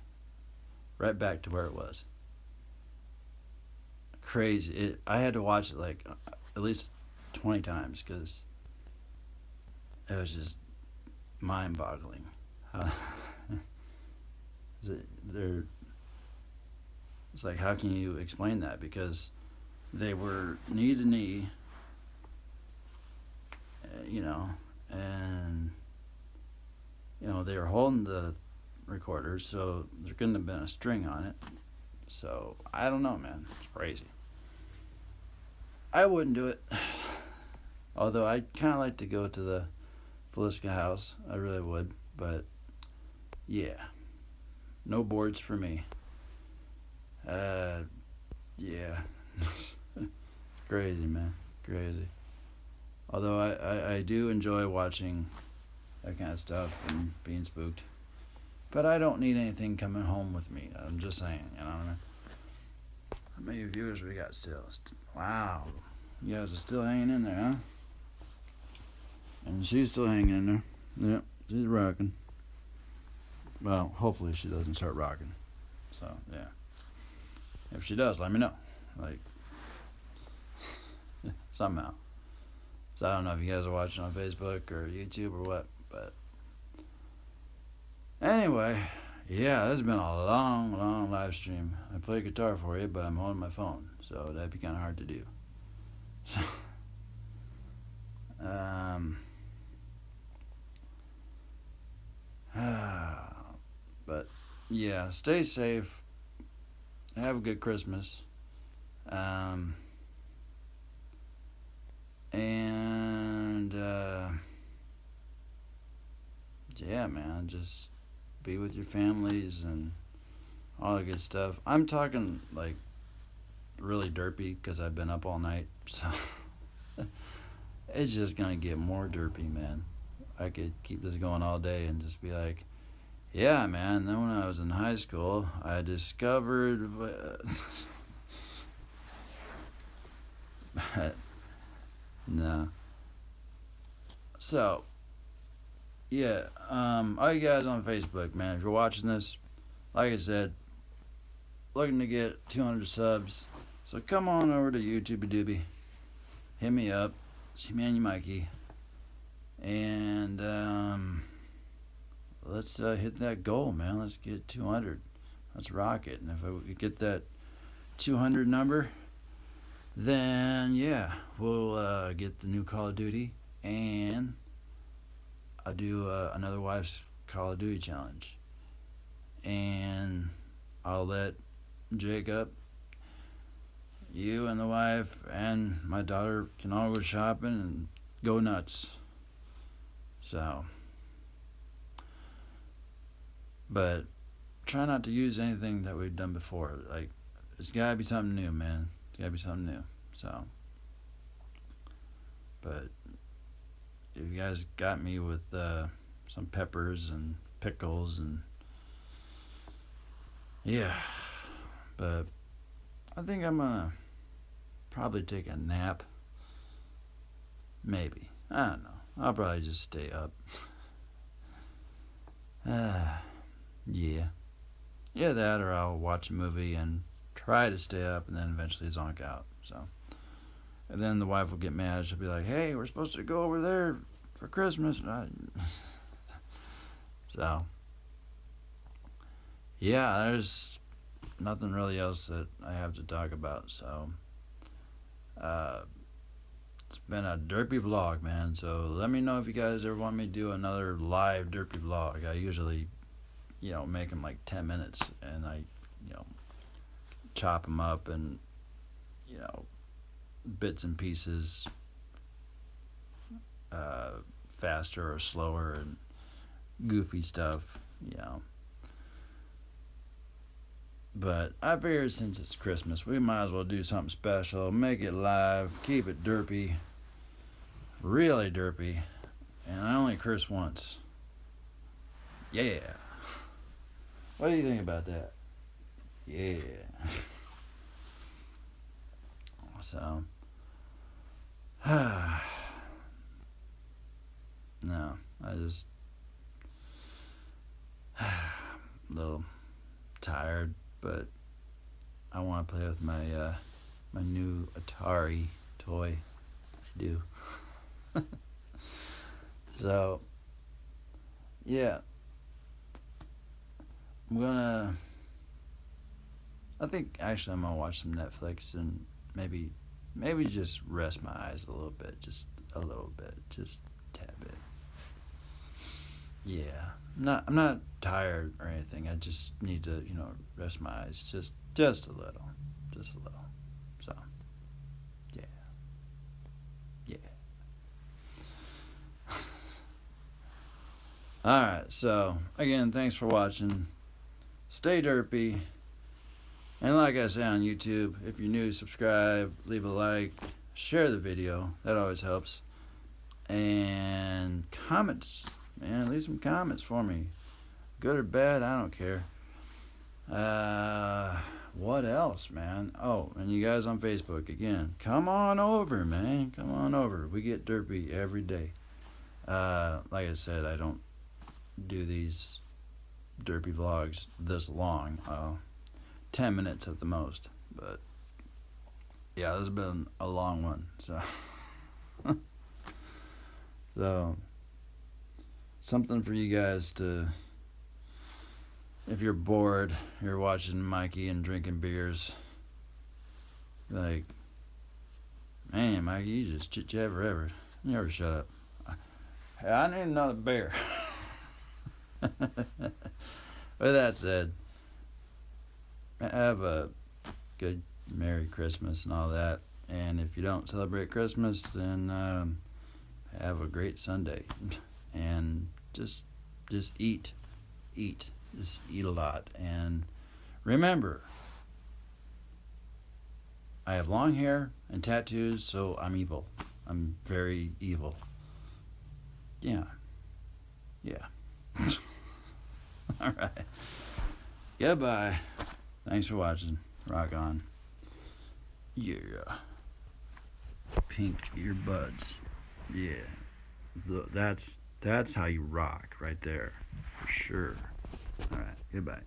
A: right back to where it was. Crazy. I had to watch it like at least 20 times because it was just mind-boggling. It's like, how can you explain that? Because they were knee to knee, and they were holding the recorder, so there couldn't have been a string on it. So I don't know, man. It's crazy. I wouldn't do it. Although I'd kind of like to go to the Feliska house. I really would. But, yeah. No boards for me. Yeah. Crazy, man. Crazy. Although I do enjoy watching that kind of stuff and being spooked. But I don't need anything coming home with me. I'm just saying, How many viewers we got still? Wow. You guys are still hanging in there, huh? And she's still hanging in there. Yep, she's rocking. Well, hopefully she doesn't start rocking. So, yeah. If she does, let me know. Like, somehow. So I don't know if you guys are watching on Facebook or YouTube or what, but anyway, yeah, this has been a long live stream. I play guitar for you, but I'm holding my phone, so that'd be kind of hard to do. So, but yeah, stay safe. Have a good Christmas. Yeah, man, just be with your families and all the good stuff. I'm talking like really derpy because I've been up all night, so it's just gonna get more derpy, man. I could keep this going all day and just be like, yeah, man, then when I was in high school, I discovered but no. So yeah, all you guys on Facebook, man, if you're watching this, like I said, looking to get 200 subs, so come on over to YouTube Doobie, hit me up, see me and you Mikey, and let's hit that goal, man. Let's get 200. Let's rock it. And if we get that 200 number, then yeah, we'll get the new Call of Duty, and I'll do another wife's Call of Duty challenge, and I'll let Jacob, you and the wife and my daughter can all go shopping and go nuts. So, but try not to use anything that we've done before. Like, it's gotta be something new, man. It's gotta be something new. So, but if you guys got me with some peppers and pickles and yeah, but I think I'm gonna probably take a nap. Maybe. I don't know. I'll probably just stay up. Yeah. Yeah, that, or I'll watch a movie and try to stay up and then eventually zonk out. So, and then the wife will get mad. She'll be like, hey, we're supposed to go over there for Christmas. So, yeah, there's nothing really else that I have to talk about. So, it's been a derpy vlog, man. So let me know if you guys ever want me to do another live derpy vlog. I usually, make them like 10 minutes, and I, chop them up and, bits and pieces, faster or slower and goofy stuff, But I figured since it's Christmas, we might as well do something special. Make it live. Keep it derpy. Really derpy. And I only curse once. Yeah. What do you think about that? Yeah. So. No, I just. A little tired, but I want to play with my my new Atari toy. I do. So, yeah. I think actually I'm gonna watch some Netflix and maybe just rest my eyes a little bit, just a little bit, just a tad bit. Yeah, I'm not tired or anything. I just need to, rest my eyes just a little, just a little. So, yeah, yeah. All right. So again, thanks for watching. Stay derpy, and like I say on YouTube, if you're new, subscribe, leave a like, share the video. That always helps. And comments. Man, leave some comments for me. Good or bad, I don't care. What else, man? Oh, and you guys on Facebook, again, come on over, man. Come on over. We get derpy every day. Like I said, I don't do these derpy vlogs this long. 10 minutes at the most. But, yeah, this has been a long one. So, so something for you guys to, if you're bored, you're watching Mikey and drinking beers, like, man, Mikey, you just chit-chat forever. You never shut up. Hey, I need another beer. With that said, have a good Merry Christmas and all that. And if you don't celebrate Christmas, then have a great Sunday. And just eat. Just eat a lot. And remember, I have long hair and tattoos, so I'm evil. I'm very evil. Yeah. Alright. Goodbye. Thanks for watching. Rock on. Yeah. Pink earbuds. Yeah. That's how you rock right there. For sure. Alright. Goodbye.